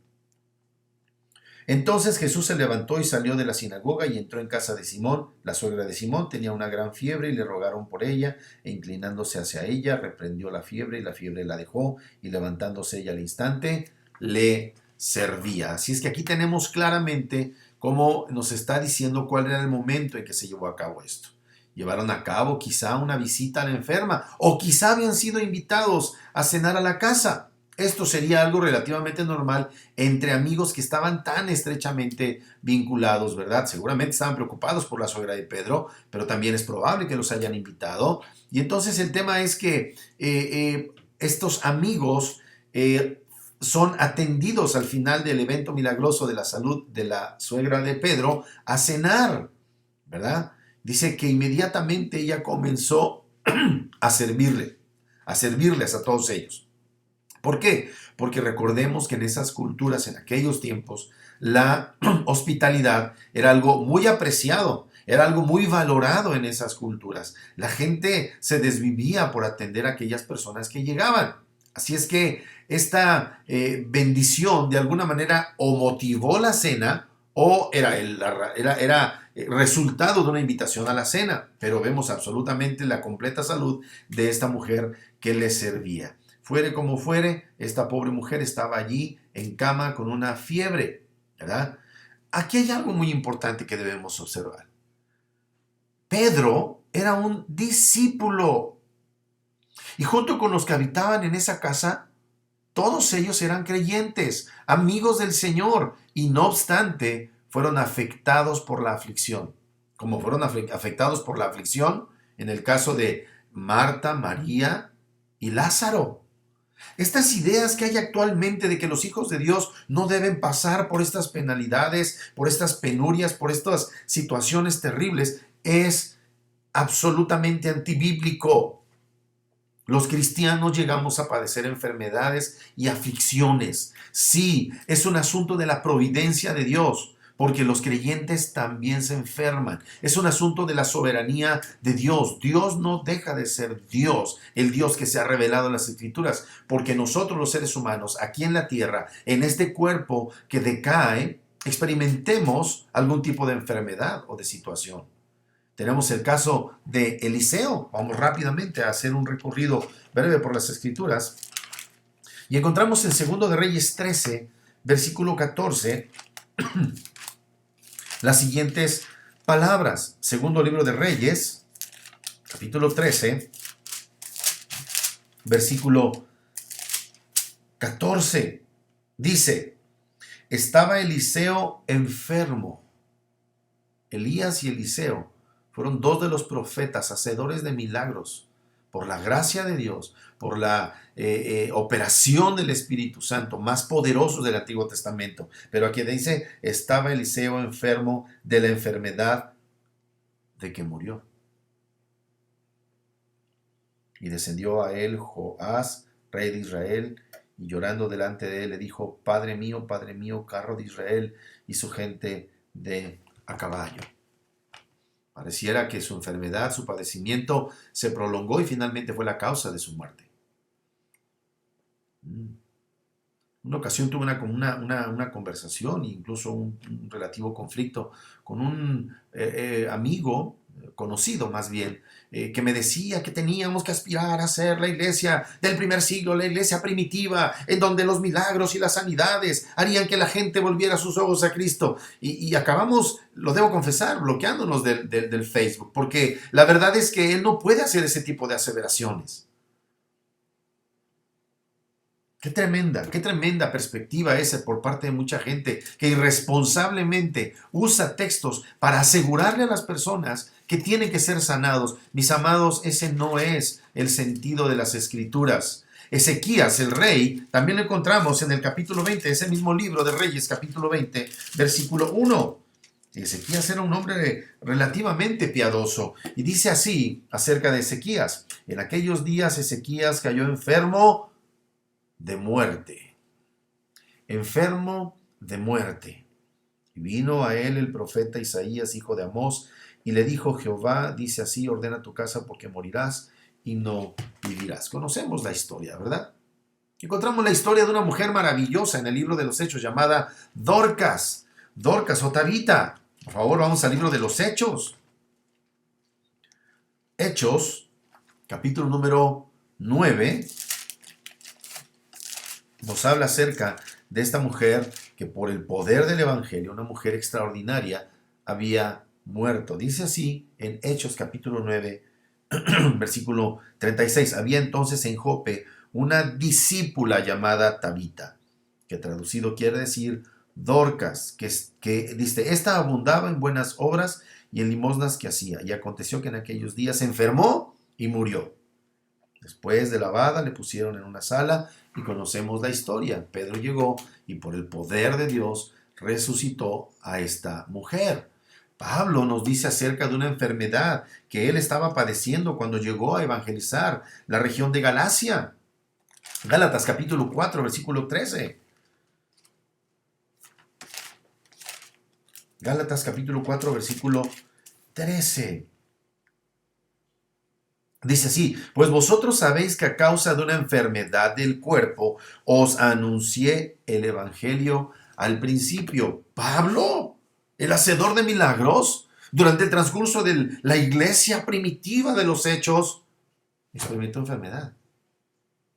B: Entonces Jesús se levantó y salió de la sinagoga y entró en casa de Simón. La suegra de Simón tenía una gran fiebre y le rogaron por ella, e inclinándose hacia ella, reprendió la fiebre y la fiebre la dejó, y levantándose ella al instante, le servía. Así es que aquí tenemos claramente cómo nos está diciendo cuál era el momento en que se llevó a cabo esto. Llevaron a cabo quizá una visita a la enferma, o quizá habían sido invitados a cenar a la casa. Esto sería algo relativamente normal entre amigos que estaban tan estrechamente vinculados, ¿verdad? Seguramente estaban preocupados por la suegra de Pedro, pero también es probable que los hayan invitado. Y entonces el tema es que estos amigos son atendidos al final del evento milagroso de la salud de la suegra de Pedro a cenar, ¿verdad? Dice que inmediatamente ella comenzó a servirles a todos ellos. ¿Por qué? Porque recordemos que en esas culturas, en aquellos tiempos, la hospitalidad era algo muy apreciado, era algo muy valorado en esas culturas. La gente se desvivía por atender a aquellas personas que llegaban. Así es que esta bendición de alguna manera o motivó la cena o era resultado de una invitación a la cena, pero vemos absolutamente la completa salud de esta mujer que le servía. Fuere como fuere, esta pobre mujer estaba allí en cama con una fiebre, ¿verdad? Aquí hay algo muy importante que debemos observar. Pedro era un discípulo y junto con los que habitaban en esa casa, todos ellos eran creyentes, amigos del Señor, y no obstante, fueron afectados por la aflicción, como fueron afectados por la aflicción en el caso de Marta, María y Lázaro. Estas ideas que hay actualmente de que los hijos de Dios no deben pasar por estas penalidades, por estas penurias, por estas situaciones terribles, es absolutamente antibíblico. Los cristianos llegamos a padecer enfermedades y aflicciones. Sí, es un asunto de la providencia de Dios, porque los creyentes también se enferman. Es un asunto de la soberanía de Dios. Dios no deja de ser Dios, el Dios que se ha revelado en las Escrituras, porque nosotros los seres humanos, aquí en la tierra, en este cuerpo que decae, experimentemos algún tipo de enfermedad o de situación. Tenemos el caso de Eliseo. Vamos rápidamente a hacer un recorrido breve por las Escrituras. Y encontramos en 2 de Reyes 13, versículo 14, las siguientes palabras. Segundo libro de Reyes, capítulo 13, versículo 14. Dice, estaba Eliseo enfermo. Elías y Eliseo fueron dos de los profetas, hacedores de milagros, por la gracia de Dios, por la operación del Espíritu Santo, más poderosos del Antiguo Testamento. Pero aquí dice, estaba Eliseo enfermo de la enfermedad de que murió. Y descendió a él Joás, rey de Israel, y llorando delante de él le dijo, Padre mío, carro de Israel y su gente de a caballo. Pareciera que su enfermedad, su padecimiento se prolongó y finalmente fue la causa de su muerte. Una ocasión tuve una conversación, incluso un relativo conflicto con un amigo, conocido más bien, que me decía que teníamos que aspirar a ser la iglesia del primer siglo, la iglesia primitiva, en donde los milagros y las sanidades harían que la gente volviera sus ojos a Cristo. Y acabamos, lo debo confesar, bloqueándonos del Facebook, porque la verdad es que él no puede hacer ese tipo de aseveraciones. Qué tremenda perspectiva esa por parte de mucha gente que irresponsablemente usa textos para asegurarle a las personas que tienen que ser sanados. Mis amados, ese no es el sentido de las Escrituras. Ezequías, el rey, también lo encontramos en el capítulo 20, ese mismo libro de Reyes, capítulo 20, versículo 1. Ezequías era un hombre relativamente piadoso y dice así acerca de Ezequías: en aquellos días Ezequías cayó enfermo de muerte, enfermo de muerte. Y vino a él el profeta Isaías, hijo de Amós, y le dijo, Jehová dice así, ordena tu casa porque morirás y no vivirás. Conocemos la historia, ¿verdad? Encontramos la historia de una mujer maravillosa en el libro de los Hechos llamada Dorcas o Tabita. Por favor, vamos al libro de los Hechos. Hechos, capítulo número 9. Nos habla acerca de esta mujer que por el poder del Evangelio, una mujer extraordinaria, había muerto. Dice así en Hechos capítulo 9, versículo 36. Había entonces en Jope una discípula llamada Tabita, que traducido quiere decir Dorcas, que dice, esta abundaba en buenas obras y en limosnas que hacía. Y aconteció que en aquellos días se enfermó y murió. Después de lavada le pusieron en una sala y conocemos la historia. Pedro llegó y por el poder de Dios resucitó a esta mujer. Pablo nos dice acerca de una enfermedad que él estaba padeciendo cuando llegó a evangelizar la región de Galacia. Gálatas capítulo 4, versículo 13. Gálatas capítulo 4, versículo 13. Dice así, pues vosotros sabéis que a causa de una enfermedad del cuerpo os anuncié el evangelio al principio. Pablo, el hacedor de milagros, durante el transcurso de la iglesia primitiva de los Hechos, experimentó enfermedad.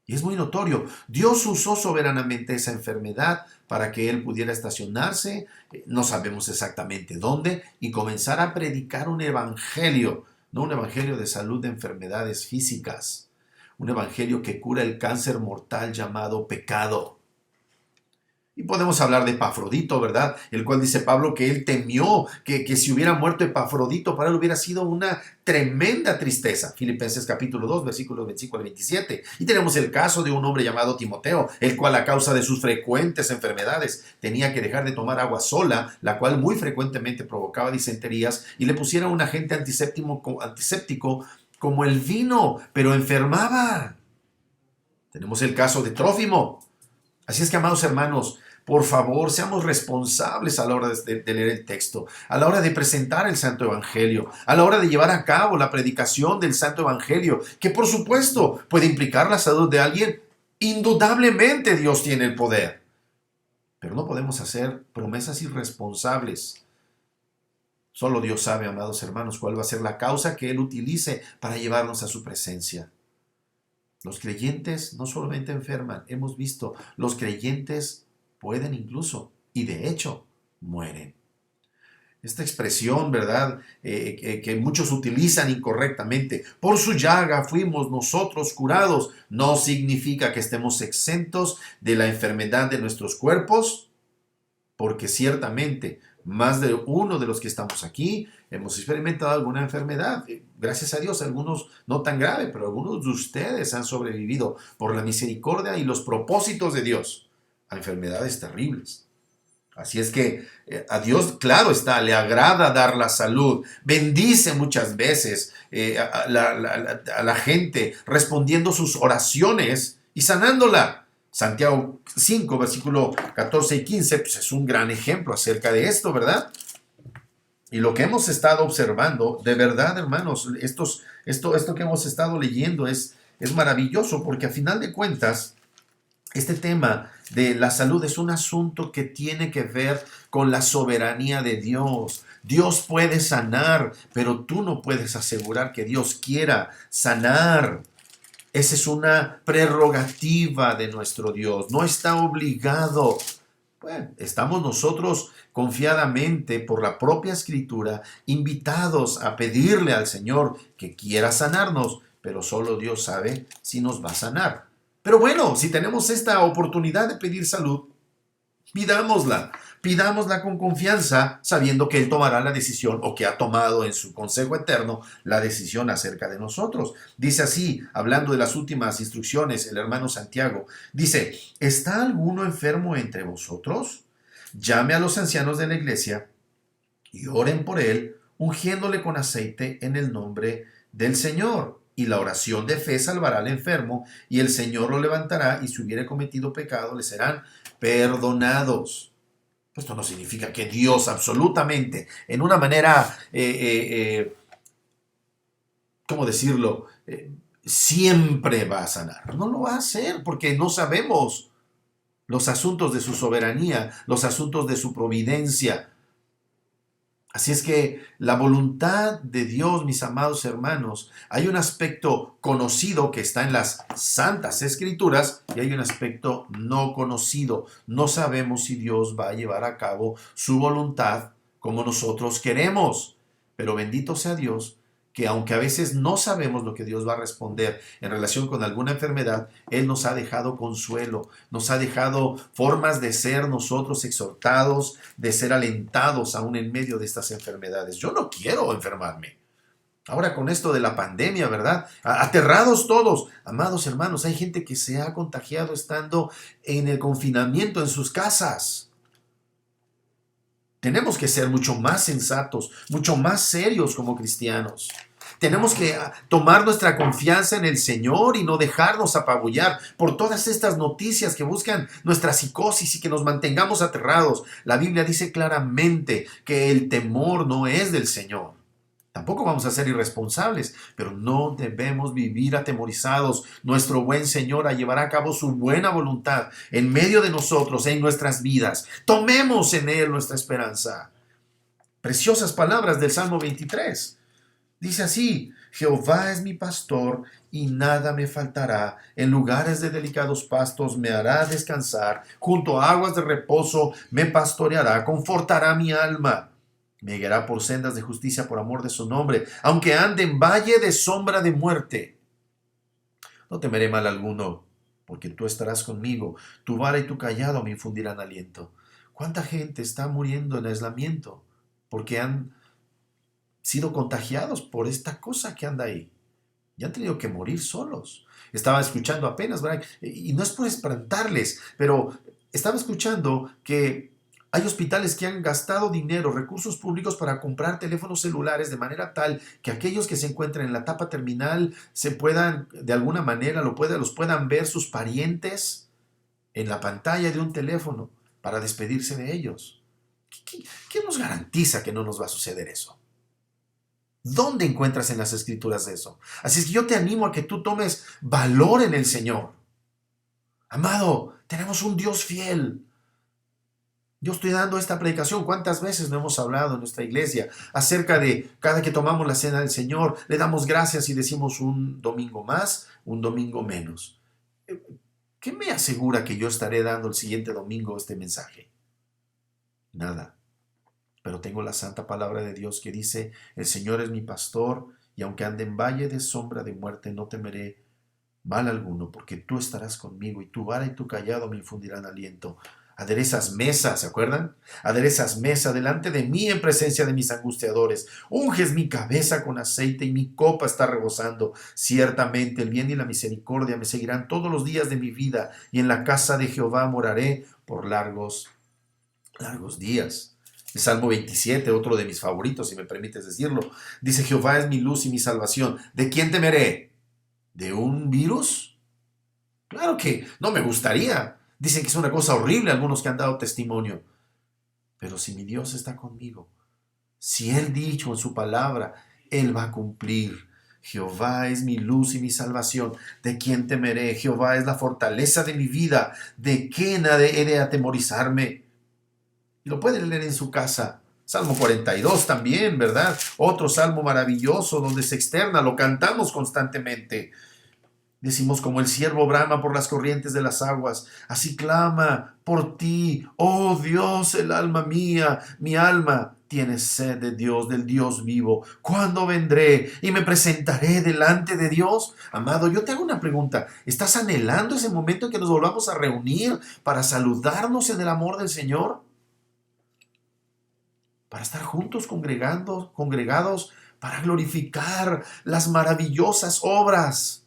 B: Y es muy notorio, Dios usó soberanamente esa enfermedad para que él pudiera estacionarse, no sabemos exactamente dónde, y comenzar a predicar un evangelio. No un evangelio de salud de enfermedades físicas, un evangelio que cura el cáncer mortal llamado pecado. Y podemos hablar de Epafrodito, ¿verdad? El cual dice Pablo que él temió que si hubiera muerto Epafrodito, para él hubiera sido una tremenda tristeza. Filipenses capítulo 2, versículos 25 al 27. Y tenemos el caso de un hombre llamado Timoteo, el cual a causa de sus frecuentes enfermedades tenía que dejar de tomar agua sola, la cual muy frecuentemente provocaba disenterías, y le pusieron un agente antiséptico como el vino, pero enfermaba. Tenemos el caso de Trófimo. Así es que, amados hermanos, por favor, seamos responsables a la hora de leer el texto, a la hora de presentar el Santo Evangelio, a la hora de llevar a cabo la predicación del Santo Evangelio, que por supuesto puede implicar la salud de alguien. Indudablemente Dios tiene el poder, pero no podemos hacer promesas irresponsables. Solo Dios sabe, amados hermanos, cuál va a ser la causa que Él utilice para llevarnos a su presencia. Los creyentes no solamente enferman, hemos visto, los creyentes pueden incluso, y de hecho, mueren. Esta expresión, ¿verdad?, que muchos utilizan incorrectamente, por su llaga fuimos nosotros curados, no significa que estemos exentos de la enfermedad de nuestros cuerpos, porque ciertamente más de uno de los que estamos aquí hemos experimentado alguna enfermedad. Gracias a Dios, algunos no tan grave, pero algunos de ustedes han sobrevivido por la misericordia y los propósitos de Dios a enfermedades terribles. Así es que a Dios, claro está, le agrada dar la salud. Bendice muchas veces a la gente respondiendo sus oraciones y sanándola. Santiago 5, versículo 14 y 15, pues es un gran ejemplo acerca de esto, ¿verdad? Y lo que hemos estado observando, de verdad, hermanos, esto que hemos estado leyendo es maravilloso, porque a final de cuentas, este tema de la salud es un asunto que tiene que ver con la soberanía de Dios. Dios puede sanar, pero tú no puedes asegurar que Dios quiera sanar. Esa es una prerrogativa de nuestro Dios. No está obligado. Bueno, estamos nosotros confiadamente por la propia Escritura invitados a pedirle al Señor que quiera sanarnos, pero solo Dios sabe si nos va a sanar. Pero bueno, si tenemos esta oportunidad de pedir salud, pidámosla con confianza, sabiendo que Él tomará la decisión o que ha tomado en su consejo eterno la decisión acerca de nosotros. Dice así, hablando de las últimas instrucciones, el hermano Santiago, dice, ¿está alguno enfermo entre vosotros? Llame a los ancianos de la iglesia y oren por él, ungiéndole con aceite en el nombre del Señor. Y la oración de fe salvará al enfermo, y el Señor lo levantará, y si hubiere cometido pecado, le serán perdonados. Esto no significa que Dios absolutamente, en una manera, ¿cómo decirlo? Siempre va a sanar. No lo va a hacer porque no sabemos los asuntos de su soberanía, los asuntos de su providencia. Así es que la voluntad de Dios, mis amados hermanos, hay un aspecto conocido que está en las Santas Escrituras y hay un aspecto no conocido. No sabemos si Dios va a llevar a cabo su voluntad como nosotros queremos. Pero bendito sea Dios, que aunque a veces no sabemos lo que Dios va a responder en relación con alguna enfermedad, Él nos ha dejado consuelo, nos ha dejado formas de ser nosotros exhortados, de ser alentados aún en medio de estas enfermedades. Yo no quiero enfermarme. Ahora con esto de la pandemia, ¿verdad? Aterrados todos. Amados hermanos, hay gente que se ha contagiado estando en el confinamiento en sus casas. Tenemos que ser mucho más sensatos, mucho más serios como cristianos. Tenemos que tomar nuestra confianza en el Señor y no dejarnos apabullar por todas estas noticias que buscan nuestra psicosis y que nos mantengamos aterrados. La Biblia dice claramente que el temor no es del Señor. Tampoco vamos a ser irresponsables, pero no debemos vivir atemorizados. Nuestro buen Señor llevará a cabo su buena voluntad en medio de nosotros, en nuestras vidas. Tomemos en Él nuestra esperanza. Preciosas palabras del Salmo 23. Dice así, Jehová es mi pastor y nada me faltará. En lugares de delicados pastos me hará descansar. Junto a aguas de reposo me pastoreará, confortará mi alma. Me guiará por sendas de justicia por amor de su nombre, aunque ande en valle de sombra de muerte. No temeré mal alguno, porque tú estarás conmigo, tu vara y tu callado me infundirán aliento. ¿Cuánta gente está muriendo en aislamiento porque han sido contagiados por esta cosa que anda ahí? Y han tenido que morir solos. Estaba escuchando apenas, ¿verdad? Y no es por espantarles, pero estaba escuchando que hay hospitales que han gastado dinero, recursos públicos para comprar teléfonos celulares de manera tal que aquellos que se encuentran en la etapa terminal se puedan, de alguna manera, los puedan ver sus parientes en la pantalla de un teléfono para despedirse de ellos. ¿Qué nos garantiza que no nos va a suceder eso? ¿Dónde encuentras en las escrituras eso? Así es que yo te animo a que tú tomes valor en el Señor. Amado, tenemos un Dios fiel. Yo estoy dando esta predicación. ¿Cuántas veces no hemos hablado en nuestra iglesia acerca de cada que tomamos la cena del Señor, le damos gracias y decimos un domingo más, un domingo menos? ¿Qué me asegura que yo estaré dando el siguiente domingo este mensaje? Nada. Pero tengo la santa palabra de Dios que dice: el Señor es mi pastor, y aunque ande en valle de sombra de muerte, no temeré mal alguno, porque tú estarás conmigo, y tu vara y tu callado me infundirán aliento. Aderezas mesa, ¿se acuerdan? Aderezas mesa delante de mí en presencia de mis angustiadores. Unges mi cabeza con aceite y mi copa está rebosando. Ciertamente el bien y la misericordia me seguirán todos los días de mi vida, y en la casa de Jehová moraré por largos días. El Salmo 27, otro de mis favoritos, si me permites decirlo, dice: Jehová es mi luz y mi salvación. ¿De quién temeré? ¿De un virus? Claro que no me gustaría. Dicen que es una cosa horrible algunos que han dado testimonio. Pero si mi Dios está conmigo, si Él dicho en su palabra, Él va a cumplir. Jehová es mi luz y mi salvación. ¿De quién temeré? Jehová es la fortaleza de mi vida. ¿De quién he de atemorizarme? Lo pueden leer en su casa. Salmo 42 también, ¿verdad? Otro salmo maravilloso donde se externa, lo cantamos constantemente. Decimos: como el ciervo brama por las corrientes de las aguas, así clama por ti, oh Dios, el alma mía, mi alma tiene sed de Dios, del Dios vivo. ¿Cuándo vendré y me presentaré delante de Dios? Amado, yo te hago una pregunta. ¿Estás anhelando ese momento en que nos volvamos a reunir para saludarnos en el amor del Señor? Para estar juntos congregados, para glorificar las maravillosas obras,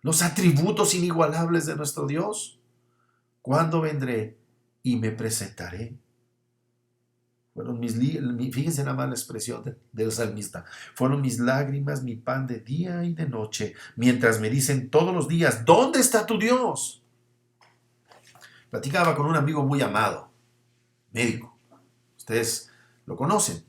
B: los atributos inigualables de nuestro Dios. ¿Cuándo vendré y me presentaré? Fueron fíjense nada más la expresión del salmista: fueron mis lágrimas mi pan de día y de noche, mientras me dicen todos los días: ¿dónde está tu Dios? Platicaba con un amigo muy amado, médico. Ustedes lo conocen.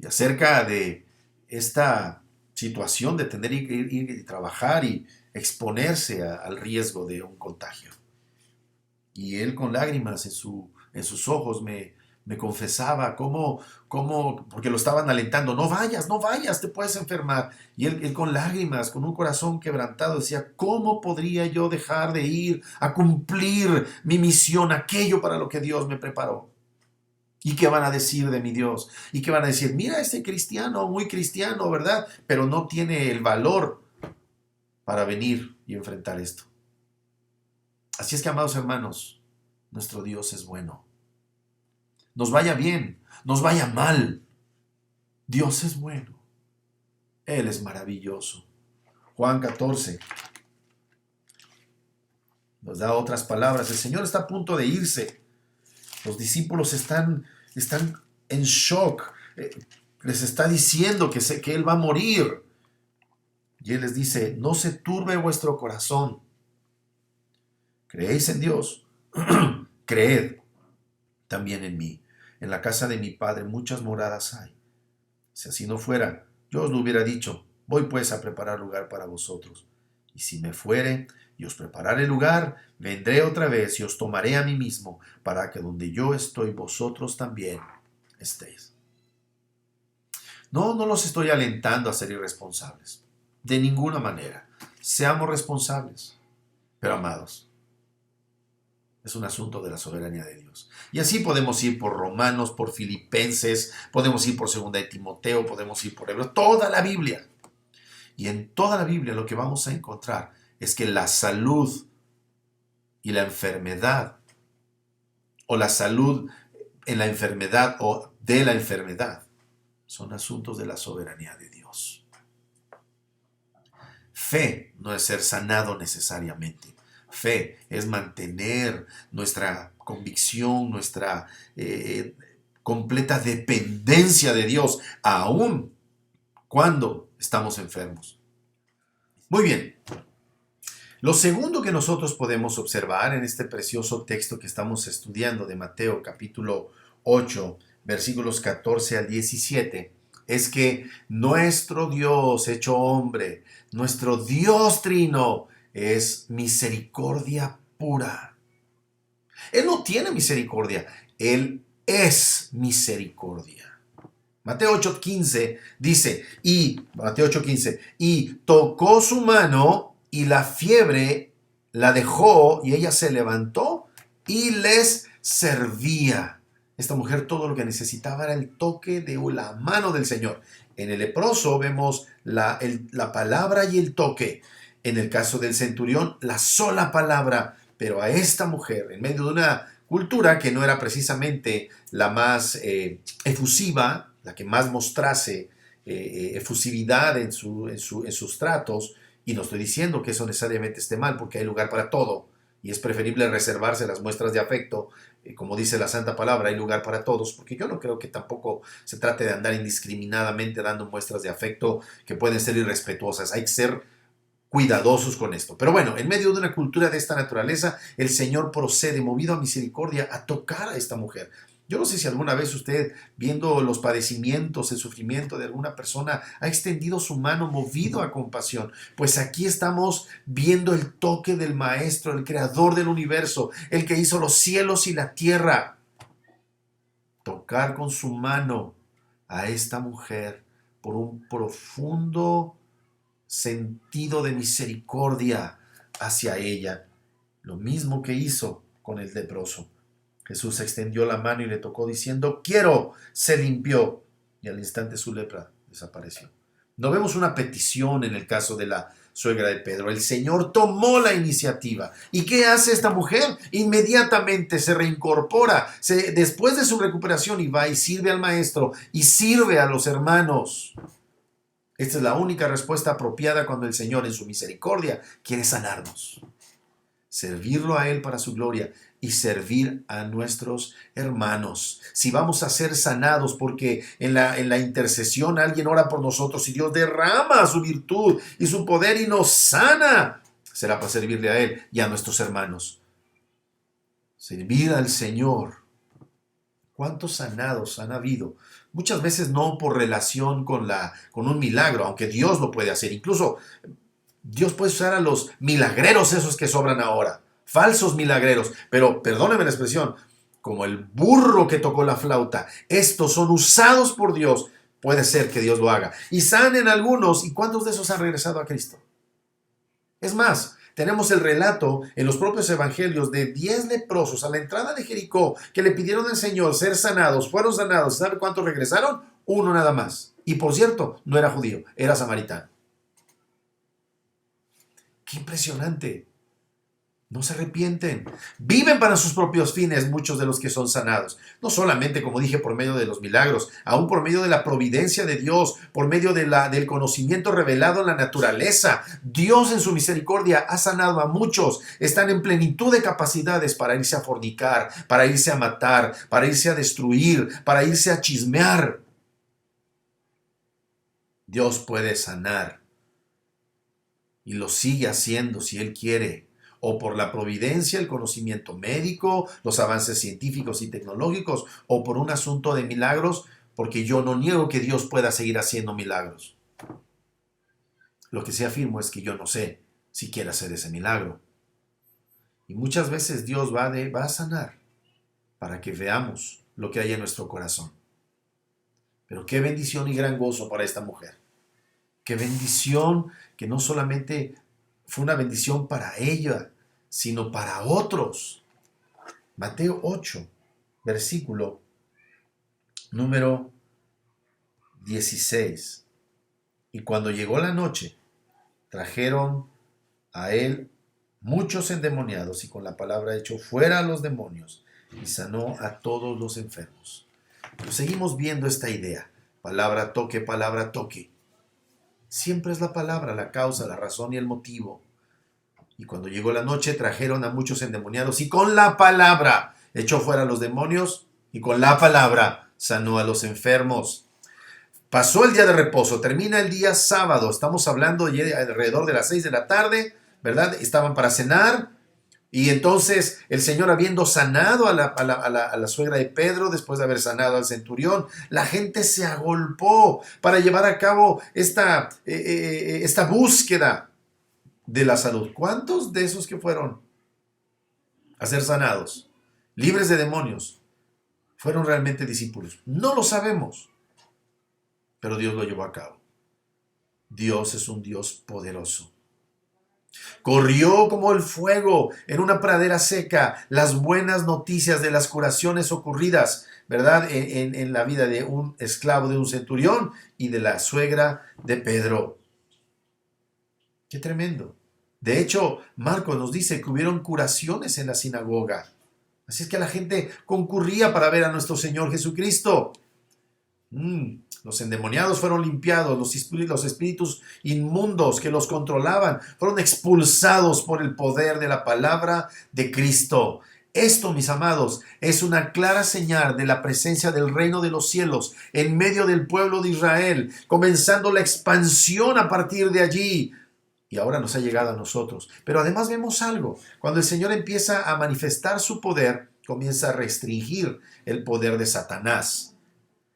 B: Y acerca de esta situación de tener que ir y trabajar y exponerse al riesgo de un contagio. Y él, con lágrimas en sus ojos, me confesaba cómo, porque lo estaban alentando: no vayas, te puedes enfermar. Y él con lágrimas, con un corazón quebrantado, decía: ¿cómo podría yo dejar de ir a cumplir mi misión, aquello para lo que Dios me preparó? ¿Y qué van a decir de mi Dios? ¿Y qué van a decir? Mira, este cristiano, muy cristiano, ¿verdad? Pero no tiene el valor para venir y enfrentar esto. Así es que, amados hermanos, nuestro Dios es bueno. Nos vaya bien, nos vaya mal, Dios es bueno. Él es maravilloso. Juan 14 nos da otras palabras. El Señor está a punto de irse. Los discípulos están en shock. Les está diciendo que Él va a morir. Y Él les dice: no se turbe vuestro corazón. ¿Creéis en Dios? Creed también en mí. En la casa de mi Padre muchas moradas hay. Si así no fuera, yo os lo hubiera dicho: voy pues a preparar lugar para vosotros. Y si me fuere y os prepararé lugar, vendré otra vez y os tomaré a mí mismo, para que donde yo estoy, vosotros también estéis. No los estoy alentando a ser irresponsables. De ninguna manera. Seamos responsables. Pero, amados, es un asunto de la soberanía de Dios. Y así podemos ir por Romanos, por Filipenses, podemos ir por Segunda de Timoteo, podemos ir por Hebreos, toda la Biblia. Y en toda la Biblia lo que vamos a encontrar es que la salud y la enfermedad, o la salud en la enfermedad o de la enfermedad, son asuntos de la soberanía de Dios. Fe no es ser sanado necesariamente. Fe es mantener nuestra convicción, nuestra completa dependencia de Dios, aun cuando estamos enfermos. Muy bien. Lo segundo que nosotros podemos observar en este precioso texto que estamos estudiando de Mateo capítulo 8, versículos 14 al 17, es que nuestro Dios hecho hombre, nuestro Dios trino, es misericordia pura. Él no tiene misericordia, Él es misericordia. Mateo 8:15 dice, Mateo 8:15, y tocó su mano y la fiebre la dejó y ella se levantó y les servía. Esta mujer todo lo que necesitaba era el toque de la mano del Señor. En el leproso vemos la palabra y el toque. En el caso del centurión, la sola palabra. Pero a esta mujer, en medio de una cultura que no era precisamente la más efusiva, la que más mostrase efusividad en sus tratos, y no estoy diciendo que eso necesariamente esté mal, porque hay lugar para todo, y es preferible reservarse las muestras de afecto, como dice la Santa Palabra, hay lugar para todos, porque yo no creo que tampoco se trate de andar indiscriminadamente dando muestras de afecto que pueden ser irrespetuosas, hay que ser cuidadosos con esto. Pero bueno, en medio de una cultura de esta naturaleza, el Señor procede, movido a misericordia, a tocar a esta mujer. Yo no sé si alguna vez usted, viendo los padecimientos, el sufrimiento de alguna persona, ha extendido su mano movido a compasión. Pues aquí estamos viendo el toque del Maestro, el Creador del universo, el que hizo los cielos y la tierra. Tocar con su mano a esta mujer por un profundo sentido de misericordia hacia ella. Lo mismo que hizo con el leproso. Jesús extendió la mano y le tocó diciendo, quiero, se limpió. Y al instante su lepra desapareció. No vemos una petición en el caso de la suegra de Pedro. El Señor tomó la iniciativa. ¿Y qué hace esta mujer? Inmediatamente se reincorpora después de su recuperación y va y sirve al maestro y sirve a los hermanos. Esta es la única respuesta apropiada cuando el Señor en su misericordia quiere sanarnos. Servirlo a Él para su gloria y servir a nuestros hermanos. Si vamos a ser sanados porque en la intercesión alguien ora por nosotros y Dios derrama su virtud y su poder y nos sana, será para servirle a Él y a nuestros hermanos. Servir al Señor. ¿Cuántos sanados han habido? Muchas veces no por relación con un milagro, aunque Dios lo puede hacer. Incluso Dios puede usar a los milagreros esos que sobran ahora, falsos milagreros, pero perdóneme la expresión, como el burro que tocó la flauta, estos son usados por Dios, puede ser que Dios lo haga. Y sanen algunos, ¿y cuántos de esos han regresado a Cristo? Es más, tenemos el relato en los propios evangelios de 10 leprosos a la entrada de Jericó que le pidieron al Señor ser sanados, fueron sanados, ¿sabe cuántos regresaron? Uno nada más. Y por cierto, no era judío, era samaritano. ¡Qué impresionante! No se arrepienten. Viven para sus propios fines muchos de los que son sanados. No solamente, como dije, por medio de los milagros, aún por medio de la providencia de Dios, por medio del conocimiento revelado en la naturaleza. Dios en su misericordia ha sanado a muchos. Están en plenitud de capacidades para irse a fornicar, para irse a matar, para irse a destruir, para irse a chismear. Dios puede sanar y lo sigue haciendo si Él quiere. O por la providencia, el conocimiento médico, los avances científicos y tecnológicos, o por un asunto de milagros, porque yo no niego que Dios pueda seguir haciendo milagros. Lo que sí afirmo es que yo no sé si quiere hacer ese milagro. Y muchas veces Dios va a sanar para que veamos lo que hay en nuestro corazón. Pero qué bendición y gran gozo para esta mujer. Qué bendición que no solamente fue una bendición para ella, sino para otros. Mateo 8, versículo número 16. Y cuando llegó la noche, trajeron a él muchos endemoniados y con la palabra echó fuera a los demonios y sanó a todos los enfermos. Pero seguimos viendo esta idea. Palabra toque, palabra toque. Siempre es la palabra, la causa, la razón y el motivo. Y cuando llegó la noche trajeron a muchos endemoniados y con la palabra echó fuera a los demonios y con la palabra sanó a los enfermos. Pasó el día de reposo, termina el día sábado, estamos hablando ya alrededor de las 6 de la tarde, ¿verdad? Estaban para cenar y entonces el Señor, habiendo sanado a la suegra de Pedro, después de haber sanado al centurión, la gente se agolpó para llevar a cabo esta búsqueda de la salud. ¿Cuántos de esos que fueron a ser sanados, libres de demonios, fueron realmente discípulos? No lo sabemos, pero Dios lo llevó a cabo. Dios es un Dios poderoso. Corrió como el fuego en una pradera seca las buenas noticias de las curaciones ocurridas, ¿verdad? En la vida de un esclavo de un centurión y de la suegra de Pedro. ¡Qué tremendo! De hecho, Marcos nos dice que hubieron curaciones en la sinagoga. Así es que la gente concurría para ver a nuestro Señor Jesucristo. Los endemoniados fueron limpiados, los espíritus inmundos que los controlaban fueron expulsados por el poder de la palabra de Cristo. Esto, mis amados, es una clara señal de la presencia del reino de los cielos en medio del pueblo de Israel, comenzando la expansión a partir de allí. Y ahora nos ha llegado a nosotros. Pero además vemos algo. Cuando el Señor empieza a manifestar su poder, comienza a restringir el poder de Satanás.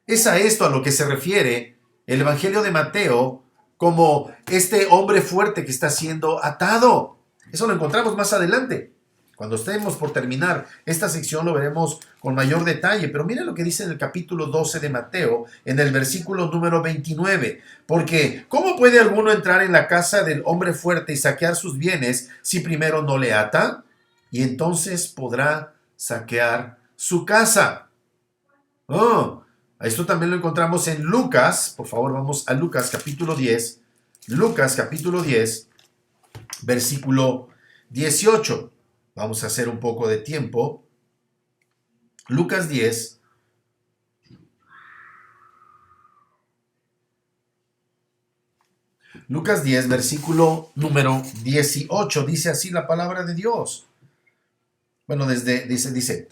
B: Es a esto a lo que se refiere el Evangelio de Mateo como este hombre fuerte que está siendo atado. Eso lo encontramos más adelante. Cuando estemos por terminar esta sección lo veremos con mayor detalle. Pero mira lo que dice en el capítulo 12 de Mateo, en el versículo número 29. Porque, ¿cómo puede alguno entrar en la casa del hombre fuerte y saquear sus bienes si primero no le ata? Y entonces podrá saquear su casa. Esto también lo encontramos en Lucas. Por favor, vamos a Lucas capítulo 10. Lucas capítulo 10, versículo 18. Vamos a hacer un poco de tiempo. Lucas 10. Lucas 10, versículo número 18. Dice así la palabra de Dios. Bueno, dice,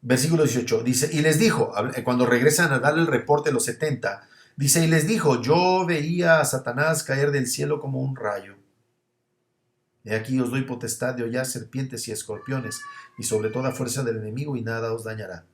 B: versículo 18, dice, y les dijo, cuando regresan a darle el reporte los 70, dice, y les dijo, yo veía a Satanás caer del cielo como un rayo. He aquí os doy potestad de hollar serpientes y escorpiones, y sobre toda fuerza del enemigo, y nada os dañará.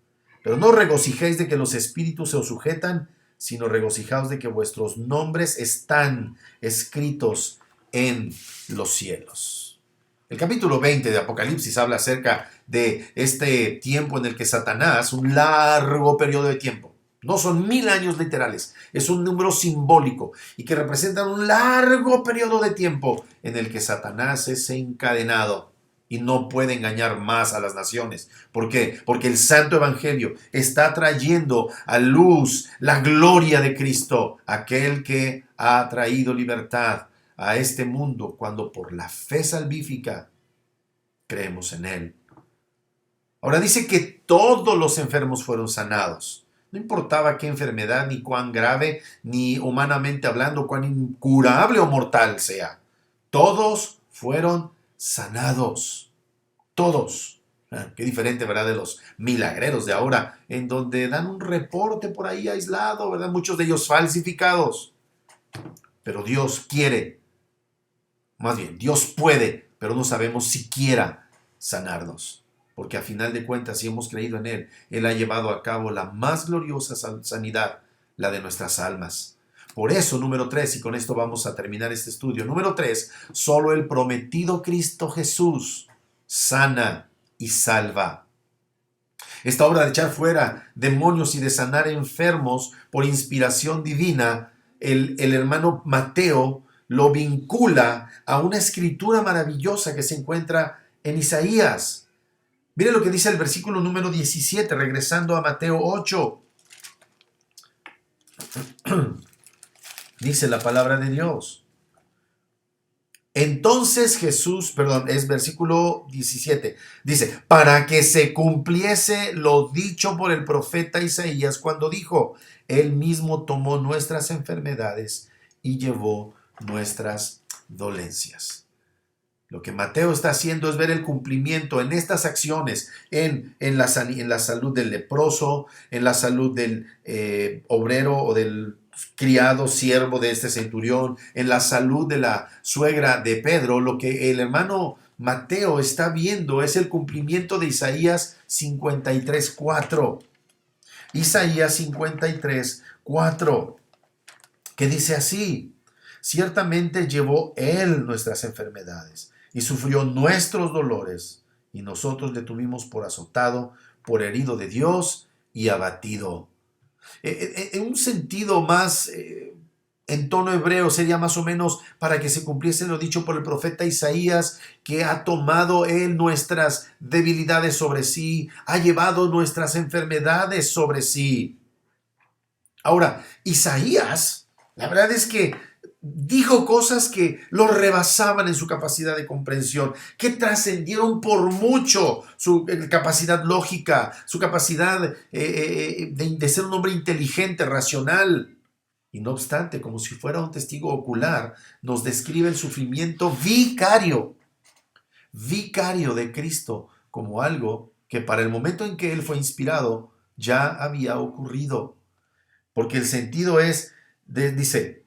B: Pero no regocijéis de que los espíritus se os sujetan, sino regocijaos de que vuestros nombres están escritos en los cielos. El capítulo 20 de Apocalipsis habla acerca de este tiempo en el que Satanás, un largo periodo de tiempo, no son 1000 años literales, es un número simbólico y que representan un largo periodo de tiempo en el que Satanás es encadenado y no puede engañar más a las naciones. ¿Por qué? Porque el Santo Evangelio está trayendo a luz la gloria de Cristo, aquel que ha traído libertad a este mundo cuando por la fe salvífica creemos en Él. Ahora dice que todos los enfermos fueron sanados. No importaba qué enfermedad, ni cuán grave, ni humanamente hablando, cuán incurable o mortal sea. Todos fueron sanados. Todos. Qué diferente, ¿verdad?, de los milagreros de ahora, en donde dan un reporte por ahí aislado, ¿verdad? Muchos de ellos falsificados. Pero Dios quiere, más bien, Dios puede, pero no sabemos si quiera sanarnos. Porque a final de cuentas, si hemos creído en Él, Él ha llevado a cabo la más gloriosa sanidad, la de nuestras almas. Por eso, número 3, y con esto vamos a terminar este estudio. Número 3, solo el prometido Cristo Jesús sana y salva. Esta obra de echar fuera demonios y de sanar enfermos por inspiración divina, el hermano Mateo lo vincula a una escritura maravillosa que se encuentra en Isaías. Mire lo que dice el versículo número 17, regresando a Mateo 8. Dice la palabra de Dios. Entonces Jesús, perdón, es versículo 17, dice, para que se cumpliese lo dicho por el profeta Isaías cuando dijo, Él mismo tomó nuestras enfermedades y llevó nuestras dolencias. Lo que Mateo está haciendo es ver el cumplimiento en estas acciones, en la salud del leproso, en la salud del obrero o del criado siervo de este centurión, en la salud de la suegra de Pedro. Lo que el hermano Mateo está viendo es el cumplimiento de Isaías 53:4. Isaías 53:4, que dice así: ciertamente llevó Él nuestras enfermedades y sufrió nuestros dolores, y nosotros le tuvimos por azotado, por herido de Dios y abatido. En un sentido más, en tono hebreo, sería más o menos para que se cumpliese lo dicho por el profeta Isaías, que ha tomado Él nuestras debilidades sobre sí, ha llevado nuestras enfermedades sobre sí. Ahora, Isaías, la verdad es que dijo cosas que lo rebasaban en su capacidad de comprensión, que trascendieron por mucho su capacidad lógica, su capacidad de ser un hombre inteligente, racional. Y no obstante, como si fuera un testigo ocular, nos describe el sufrimiento vicario de Cristo como algo que para el momento en que Él fue inspirado ya había ocurrido. Porque el sentido es, dice,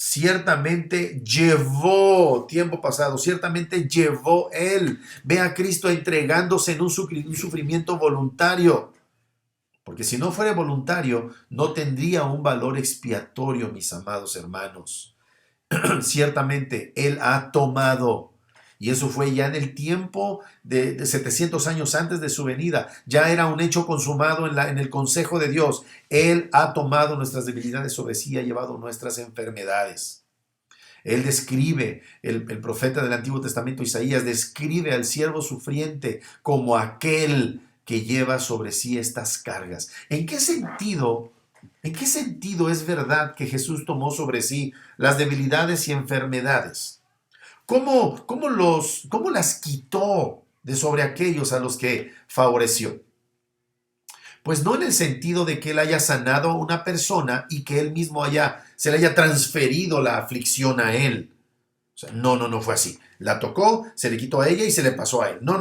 B: ciertamente llevó, tiempo pasado, ciertamente llevó Él. Ve a Cristo entregándose en un sufrimiento voluntario. Porque si no fuera voluntario, no tendría un valor expiatorio, mis amados hermanos. Ciertamente Él ha tomado. Y eso fue ya en el tiempo de 700 años antes de su venida. Ya era un hecho consumado en el consejo de Dios. Él ha tomado nuestras debilidades sobre sí y ha llevado nuestras enfermedades. Él describe, el profeta del Antiguo Testamento, Isaías, describe al siervo sufriente como aquel que lleva sobre sí estas cargas. ¿En qué sentido es verdad que Jesús tomó sobre sí las debilidades y enfermedades? ¿Cómo las quitó de sobre aquellos a los que favoreció? Pues no en el sentido de que Él haya sanado a una persona y que Él mismo se le haya transferido la aflicción a Él. O sea, no fue así. La tocó, se le quitó a ella y se le pasó a Él. No.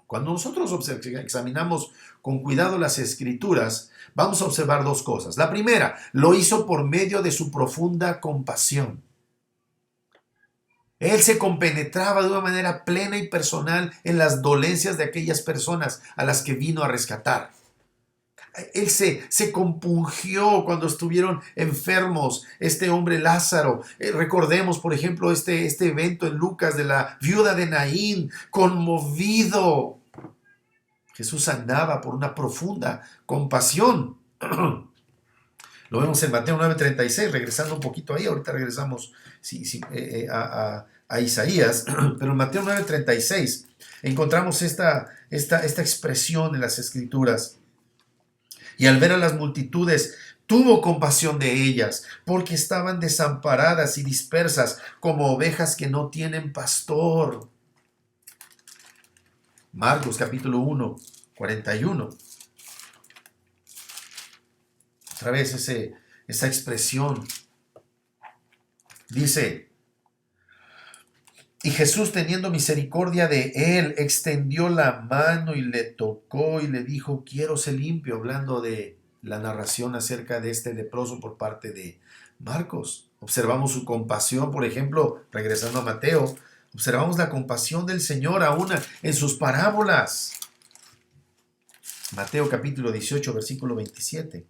B: Cuando nosotros examinamos con cuidado las Escrituras, vamos a observar dos cosas. La primera, lo hizo por medio de su profunda compasión. Él se compenetraba de una manera plena y personal en las dolencias de aquellas personas a las que vino a rescatar. Él se compungió cuando estuvieron enfermos, este hombre Lázaro. Recordemos, por ejemplo, este evento en Lucas de la viuda de Naín, conmovido. Jesús andaba por una profunda compasión. Lo vemos en Mateo 9:36, regresando un poquito ahí, ahorita regresamos a Isaías, pero en Mateo 9:36 encontramos esta expresión en las Escrituras. Y al ver a las multitudes, tuvo compasión de ellas, porque estaban desamparadas y dispersas como ovejas que no tienen pastor. Marcos capítulo 1:41. Otra vez esa expresión. Dice, y Jesús, teniendo misericordia de él, extendió la mano y le tocó y le dijo, quiero ser limpio, hablando de la narración acerca de este leproso por parte de Marcos. Observamos su compasión, por ejemplo, regresando a Mateo, observamos la compasión del Señor aún en sus parábolas. Mateo capítulo 18, versículo 27.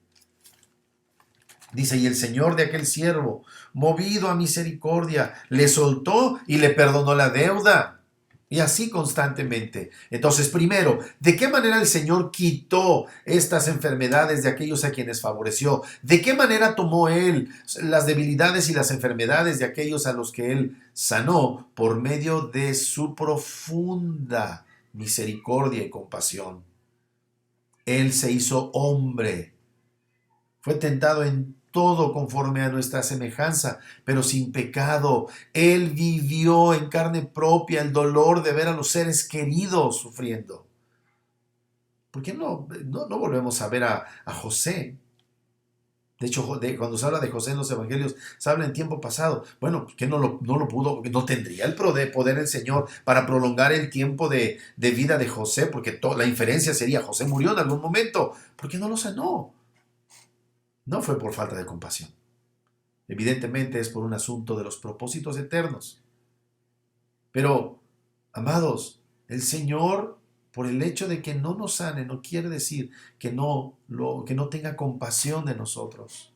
B: Dice, y el Señor de aquel siervo, movido a misericordia, le soltó y le perdonó la deuda. Y así constantemente. Entonces, primero, ¿de qué manera el Señor quitó estas enfermedades de aquellos a quienes favoreció? ¿De qué manera tomó Él las debilidades y las enfermedades de aquellos a los que Él sanó? Por medio de su profunda misericordia y compasión. Él se hizo hombre. Fue tentado en todo conforme a nuestra semejanza, pero sin pecado. Él vivió en carne propia el dolor de ver a los seres queridos sufriendo. ¿Por qué no volvemos a ver a José? De hecho, cuando se habla de José en los evangelios, se habla en tiempo pasado. Bueno, ¿qué no lo pudo? ¿No tendría el poder el Señor para prolongar el tiempo de vida de José? Porque la inferencia sería, José murió en algún momento. ¿Por qué no lo sanó? No fue por falta de compasión. Evidentemente es por un asunto de los propósitos eternos. Pero, amados, el Señor, por el hecho de que no nos sane, no quiere decir que no tenga compasión de nosotros.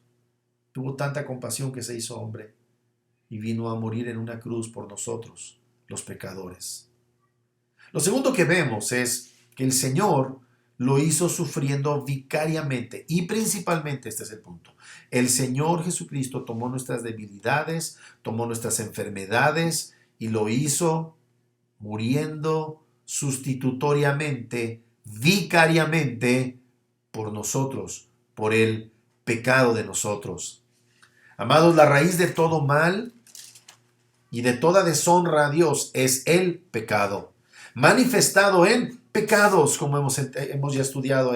B: Tuvo tanta compasión que se hizo hombre y vino a morir en una cruz por nosotros, los pecadores. Lo segundo que vemos es que el Señor lo hizo sufriendo vicariamente y principalmente, este es el punto, el Señor Jesucristo tomó nuestras debilidades, tomó nuestras enfermedades y lo hizo muriendo sustitutoriamente, vicariamente por nosotros, por el pecado de nosotros. Amados, la raíz de todo mal y de toda deshonra a Dios es el pecado, manifestado en pecados, como hemos ya estudiado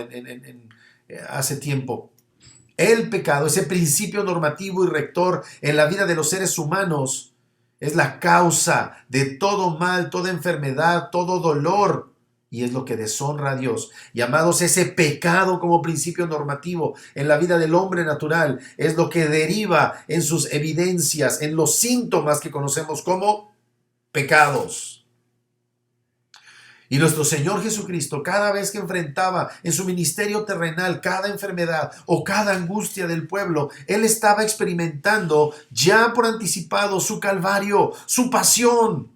B: hace tiempo. El pecado, ese principio normativo y rector en la vida de los seres humanos, es la causa de todo mal, toda enfermedad, todo dolor, y es lo que deshonra a Dios. Y amados, ese pecado como principio normativo en la vida del hombre natural es lo que deriva en sus evidencias, en los síntomas que conocemos como pecados. Y nuestro Señor Jesucristo, cada vez que enfrentaba en su ministerio terrenal cada enfermedad o cada angustia del pueblo, Él estaba experimentando ya por anticipado su calvario, su pasión.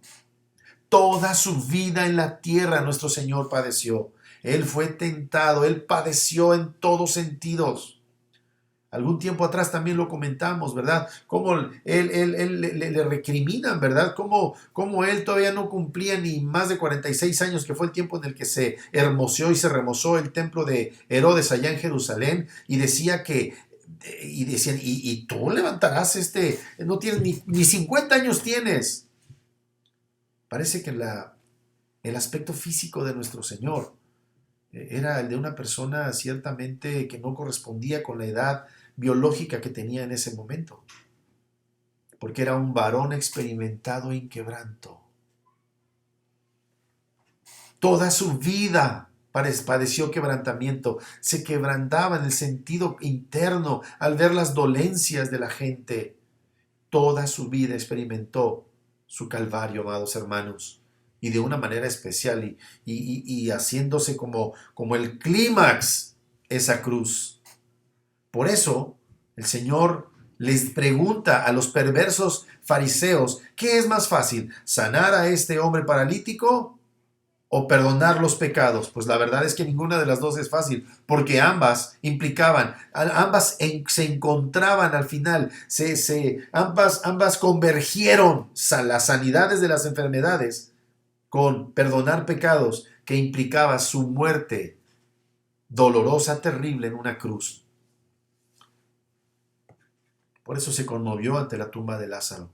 B: Toda su vida en la tierra nuestro Señor padeció. Él fue tentado, Él padeció en todos sentidos. Algún tiempo atrás también lo comentamos, ¿verdad? Cómo le recriminan, ¿verdad? Cómo él todavía no cumplía ni más de 46 años, que fue el tiempo en el que se hermoseó y se remozó el templo de Herodes allá en Jerusalén, y decía que, y decían, y tú levantarás no tienes ni 50 años tienes. Parece que el aspecto físico de nuestro Señor era el de una persona ciertamente que no correspondía con la edad biológica que tenía en ese momento, porque era un varón experimentado en quebranto. Toda su vida padeció quebrantamiento, se quebrantaba en el sentido interno al ver las dolencias de la gente. Toda su vida experimentó su calvario, amados hermanos, y de una manera especial y haciéndose como el clímax esa cruz. Por eso el Señor les pregunta a los perversos fariseos, ¿qué es más fácil, sanar a este hombre paralítico o perdonar los pecados? Pues la verdad es que ninguna de las dos es fácil, porque ambas implicaban, ambas se encontraban al final, ambas convergieron las sanidades de las enfermedades con perdonar pecados, que implicaba su muerte dolorosa, terrible en una cruz. Por eso se conmovió ante la tumba de Lázaro,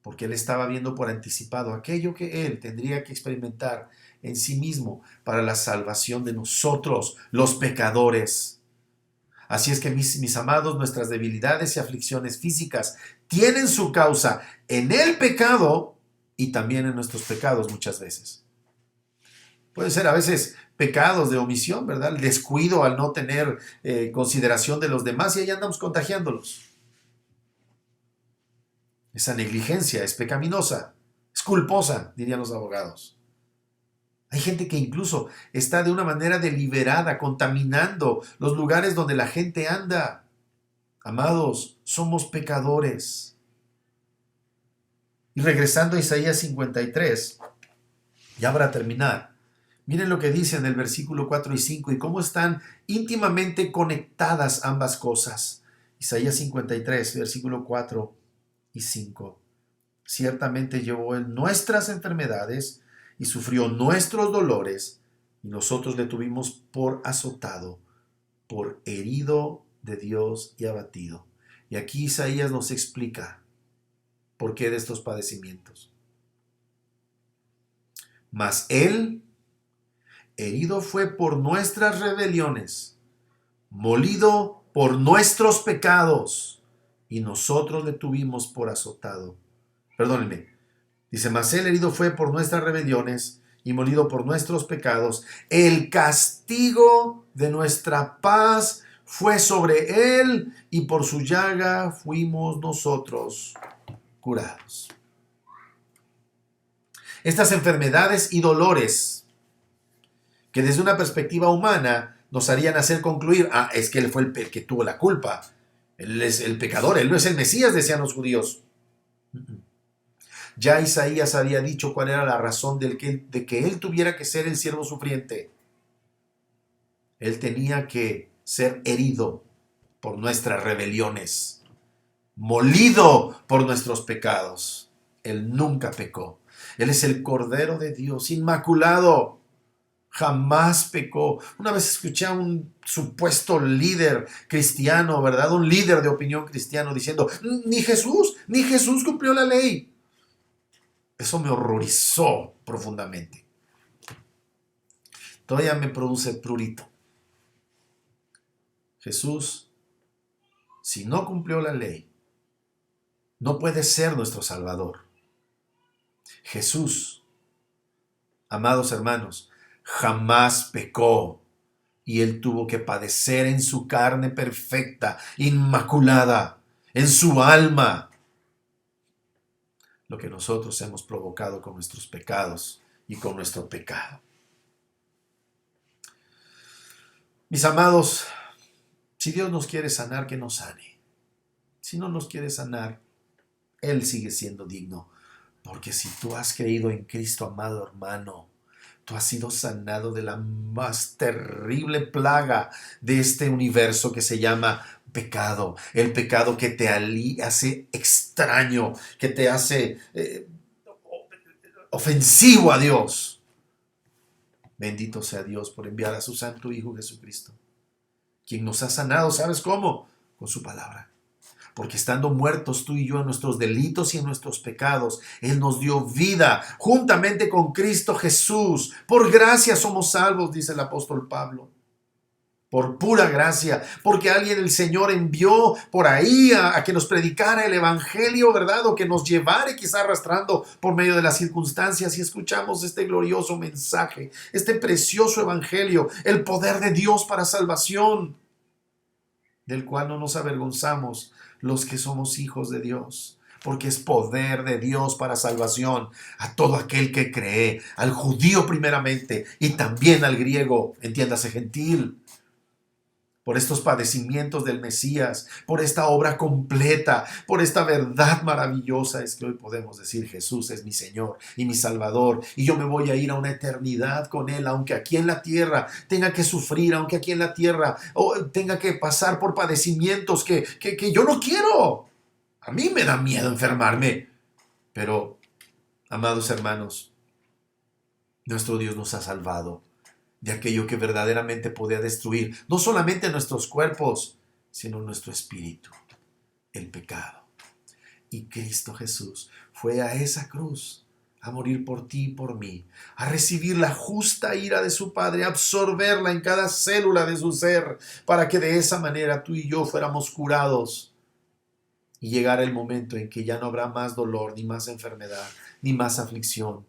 B: porque él estaba viendo por anticipado aquello que él tendría que experimentar en sí mismo para la salvación de nosotros, los pecadores. Así es que mis amados, nuestras debilidades y aflicciones físicas tienen su causa en el pecado y también en nuestros pecados muchas veces. Puede ser a veces pecados de omisión, ¿verdad? El descuido al no tener consideración de los demás, y ahí andamos contagiándolos. Esa negligencia es pecaminosa, es culposa, dirían los abogados. Hay gente que incluso está de una manera deliberada contaminando los lugares donde la gente anda. Amados, somos pecadores. Y regresando a Isaías 53, ya para terminar, miren lo que dice en el versículo 4 y 5 y cómo están íntimamente conectadas ambas cosas. Isaías 53, versículo 4 y 5. Ciertamente llevó él nuestras enfermedades y sufrió nuestros dolores, y nosotros le tuvimos por azotado, por herido de Dios y abatido. Y aquí Isaías nos explica por qué de estos padecimientos. Mas él herido fue por nuestras rebeliones, molido por nuestros pecados, y nosotros le tuvimos por azotado. Perdónenme. Dice, mas él herido fue por nuestras rebeliones y molido por nuestros pecados. El castigo de nuestra paz fue sobre él, y por su llaga fuimos nosotros curados. Estas enfermedades y dolores que desde una perspectiva humana nos harían hacer concluir, es que él fue el que tuvo la culpa. Él es el pecador, él no es el Mesías, decían los judíos. Ya Isaías había dicho cuál era la razón de que él tuviera que ser el siervo sufriente. Él tenía que ser herido por nuestras rebeliones, molido por nuestros pecados. Él nunca pecó. Él es el Cordero de Dios, inmaculado. Jamás pecó. Una vez escuché a un supuesto líder cristiano, ¿verdad? Un líder de opinión cristiano diciendo, ni Jesús cumplió la ley. Eso me horrorizó profundamente. Todavía me produce prurito. Jesús, si no cumplió la ley, no puede ser nuestro Salvador. Jesús, amados hermanos, jamás pecó, y él tuvo que padecer en su carne perfecta, inmaculada, en su alma, lo que nosotros hemos provocado con nuestros pecados y con nuestro pecado. Mis amados, si Dios nos quiere sanar, que nos sane. Si no nos quiere sanar, Él sigue siendo digno. Porque si tú has creído en Cristo, amado hermano, tú has sido sanado de la más terrible plaga de este universo que se llama pecado. El pecado que te hace extraño, que te hace ofensivo a Dios. Bendito sea Dios por enviar a su Santo Hijo Jesucristo, quien nos ha sanado. ¿Sabes cómo? Con su palabra. Porque estando muertos tú y yo en nuestros delitos y en nuestros pecados, Él nos dio vida juntamente con Cristo Jesús. Por gracia somos salvos, dice el apóstol Pablo. Por pura gracia, porque alguien el Señor envió por ahí a que nos predicara el Evangelio, ¿verdad? O que nos llevara quizá arrastrando por medio de las circunstancias, y escuchamos este glorioso mensaje, este precioso Evangelio, el poder de Dios para salvación, del cual no nos avergonzamos los que somos hijos de Dios, porque es poder de Dios para salvación a todo aquel que cree, al judío primeramente y también al griego, entiéndase gentil. Por estos padecimientos del Mesías, por esta obra completa, por esta verdad maravillosa, es que hoy podemos decir: Jesús es mi Señor y mi Salvador, y yo me voy a ir a una eternidad con Él, aunque aquí en la tierra tenga que sufrir, aunque aquí en la tierra tenga que pasar por padecimientos que yo no quiero. A mí me da miedo enfermarme, pero, amados hermanos, nuestro Dios nos ha salvado de aquello que verdaderamente podía destruir no solamente nuestros cuerpos, sino nuestro espíritu, el pecado. Y Cristo Jesús fue a esa cruz a morir por ti y por mí, a recibir la justa ira de su Padre, a absorberla en cada célula de su ser, para que de esa manera tú y yo fuéramos curados y llegara el momento en que ya no habrá más dolor, ni más enfermedad, ni más aflicción,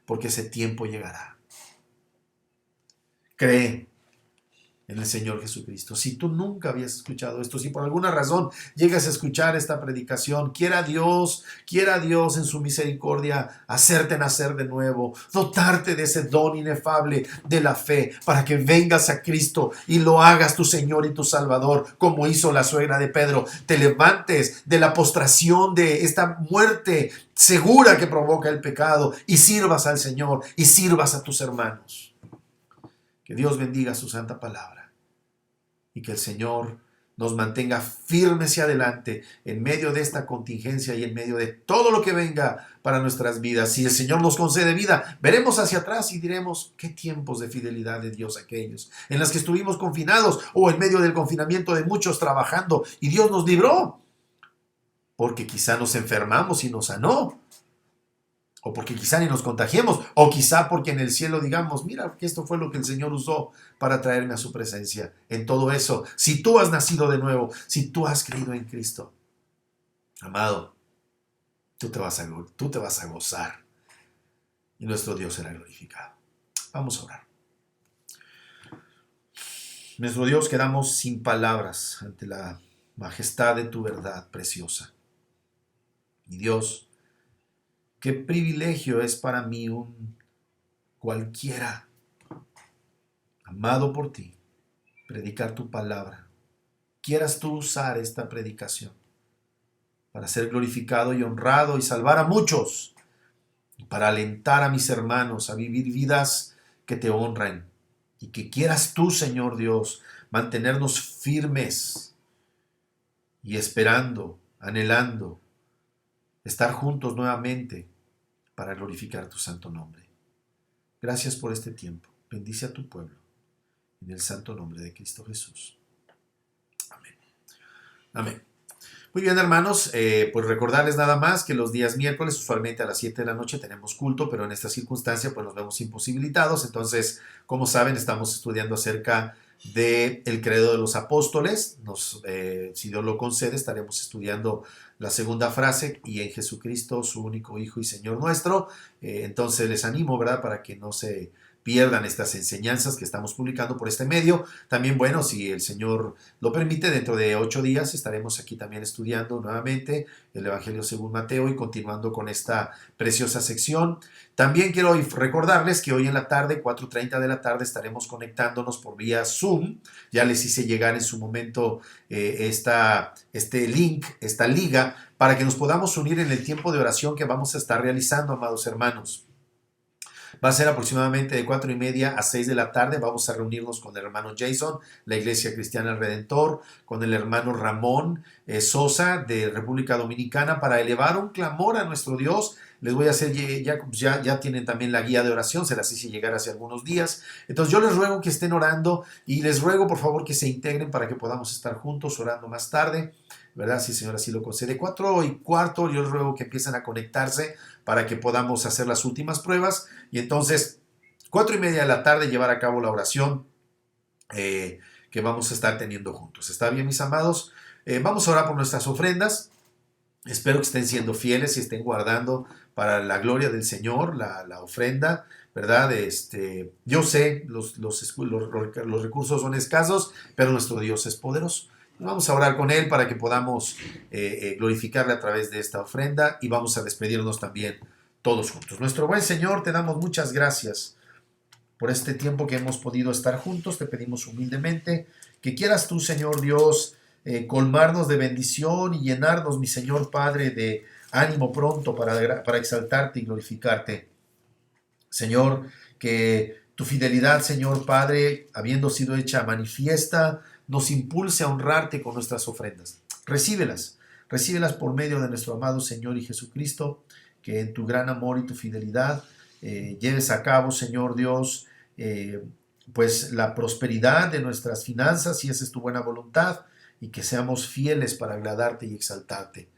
B: porque ese tiempo llegará. Cree en el Señor Jesucristo. Si tú nunca habías escuchado esto, si por alguna razón llegas a escuchar esta predicación, quiera Dios en su misericordia hacerte nacer de nuevo, dotarte de ese don inefable de la fe, para que vengas a Cristo y lo hagas tu Señor y tu Salvador, como hizo la suegra de Pedro. Te levantes de la postración de esta muerte segura que provoca el pecado y sirvas al Señor y sirvas a tus hermanos. Que Dios bendiga su santa palabra y que el Señor nos mantenga firmes y adelante en medio de esta contingencia y en medio de todo lo que venga para nuestras vidas. Si el Señor nos concede vida, veremos hacia atrás y diremos: qué tiempos de fidelidad de Dios aquellos en los que estuvimos confinados, o en medio del confinamiento de muchos trabajando, y Dios nos libró. porque quizá nos enfermamos y nos sanó, o porque quizá ni nos contagiemos, o quizá porque en el cielo digamos, mira, que esto fue lo que el Señor usó para traerme a su presencia. En todo eso, si tú has nacido de nuevo, si tú has creído en Cristo, amado, tú te vas a gozar y nuestro Dios será glorificado. Vamos a orar. Nuestro Dios, quedamos sin palabras ante la majestad de tu verdad preciosa. Mi Dios, qué privilegio es para mí un cualquiera, amado por ti, predicar tu palabra. Quieras tú usar esta predicación para ser glorificado y honrado y salvar a muchos, para alentar a mis hermanos a vivir vidas que te honren, y que quieras tú, Señor Dios, mantenernos firmes y esperando, anhelando, estar juntos nuevamente para glorificar tu santo nombre. Gracias por este tiempo. Bendice a tu pueblo. En el santo nombre de Cristo Jesús. Amén. Amén. Muy bien, hermanos, pues recordarles nada más que los días miércoles, usualmente a las 7 de la noche, tenemos culto, pero en esta circunstancia pues nos vemos imposibilitados. Entonces, como saben, estamos estudiando acerca del credo de los apóstoles. Si Dios lo concede, estaremos estudiando la segunda frase, y en Jesucristo, su único Hijo y Señor nuestro. Entonces les animo, ¿verdad?, para que no se pierdan estas enseñanzas que estamos publicando por este medio. También, bueno, si el Señor lo permite, dentro de 8 días estaremos aquí también estudiando nuevamente el Evangelio según Mateo y continuando con esta preciosa sección. También quiero recordarles que hoy en la tarde, 4:30 de la tarde, estaremos conectándonos por vía Zoom. Ya les hice llegar en su momento este link, esta liga, para que nos podamos unir en el tiempo de oración que vamos a estar realizando, amados hermanos. Va a ser aproximadamente de 4:30 a 6 de la tarde. Vamos a reunirnos con el hermano Jason, la Iglesia Cristiana El Redentor, con el hermano Ramón Sosa de República Dominicana, para elevar un clamor a nuestro Dios. Les voy a hacer, ya tienen también la guía de oración, se las hice llegar hace algunos días. Entonces yo les ruego que estén orando, y les ruego por favor que se integren para que podamos estar juntos orando más tarde, ¿verdad? Si el Señor así lo concede. 4:15, yo les ruego que empiecen a conectarse para que podamos hacer las últimas pruebas, y entonces 4:30 de la tarde llevar a cabo la oración que vamos a estar teniendo juntos. ¿Está bien, mis amados? Vamos a orar por nuestras ofrendas. Espero que estén siendo fieles y estén guardando para la gloria del Señor la ofrenda, ¿verdad? Yo sé, los recursos son escasos, pero nuestro Dios es poderoso. Vamos a orar con Él para que podamos glorificarle a través de esta ofrenda, y vamos a despedirnos también todos juntos. Nuestro buen Señor, te damos muchas gracias por este tiempo que hemos podido estar juntos. Te pedimos humildemente que quieras tú, Señor Dios, colmarnos de bendición y llenarnos, mi Señor Padre, de ánimo pronto para exaltarte y glorificarte. Señor, que tu fidelidad, Señor Padre, habiendo sido hecha manifiesta, nos impulse a honrarte con nuestras ofrendas. Recíbelas por medio de nuestro amado Señor y Jesucristo, que en tu gran amor y tu fidelidad lleves a cabo, Señor Dios, pues la prosperidad de nuestras finanzas, si esa es tu buena voluntad, y que seamos fieles para agradarte y exaltarte.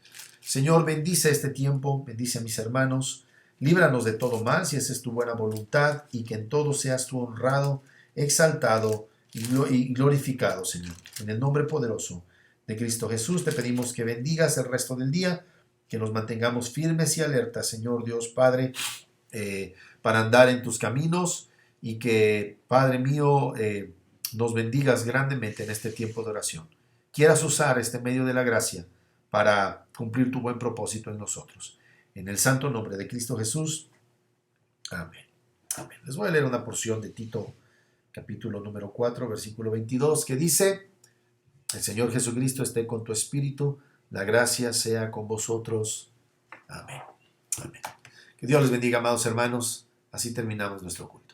B: Señor, bendice este tiempo, bendice a mis hermanos, líbranos de todo mal, si esa es tu buena voluntad, y que en todo seas tú honrado, exaltado y glorificado, Señor. En el nombre poderoso de Cristo Jesús te pedimos que bendigas el resto del día, que nos mantengamos firmes y alertas, Señor Dios Padre, para andar en tus caminos, y que, Padre mío, nos bendigas grandemente en este tiempo de oración. Quieras usar este medio de la gracia para cumplir tu buen propósito en nosotros. En el santo nombre de Cristo Jesús. Amén. Amén. Les voy a leer una porción de Tito, capítulo número 4, versículo 22, que dice: el Señor Jesucristo esté con tu espíritu, la gracia sea con vosotros. Amén. Amén. Que Dios les bendiga, amados hermanos. Así terminamos nuestro culto.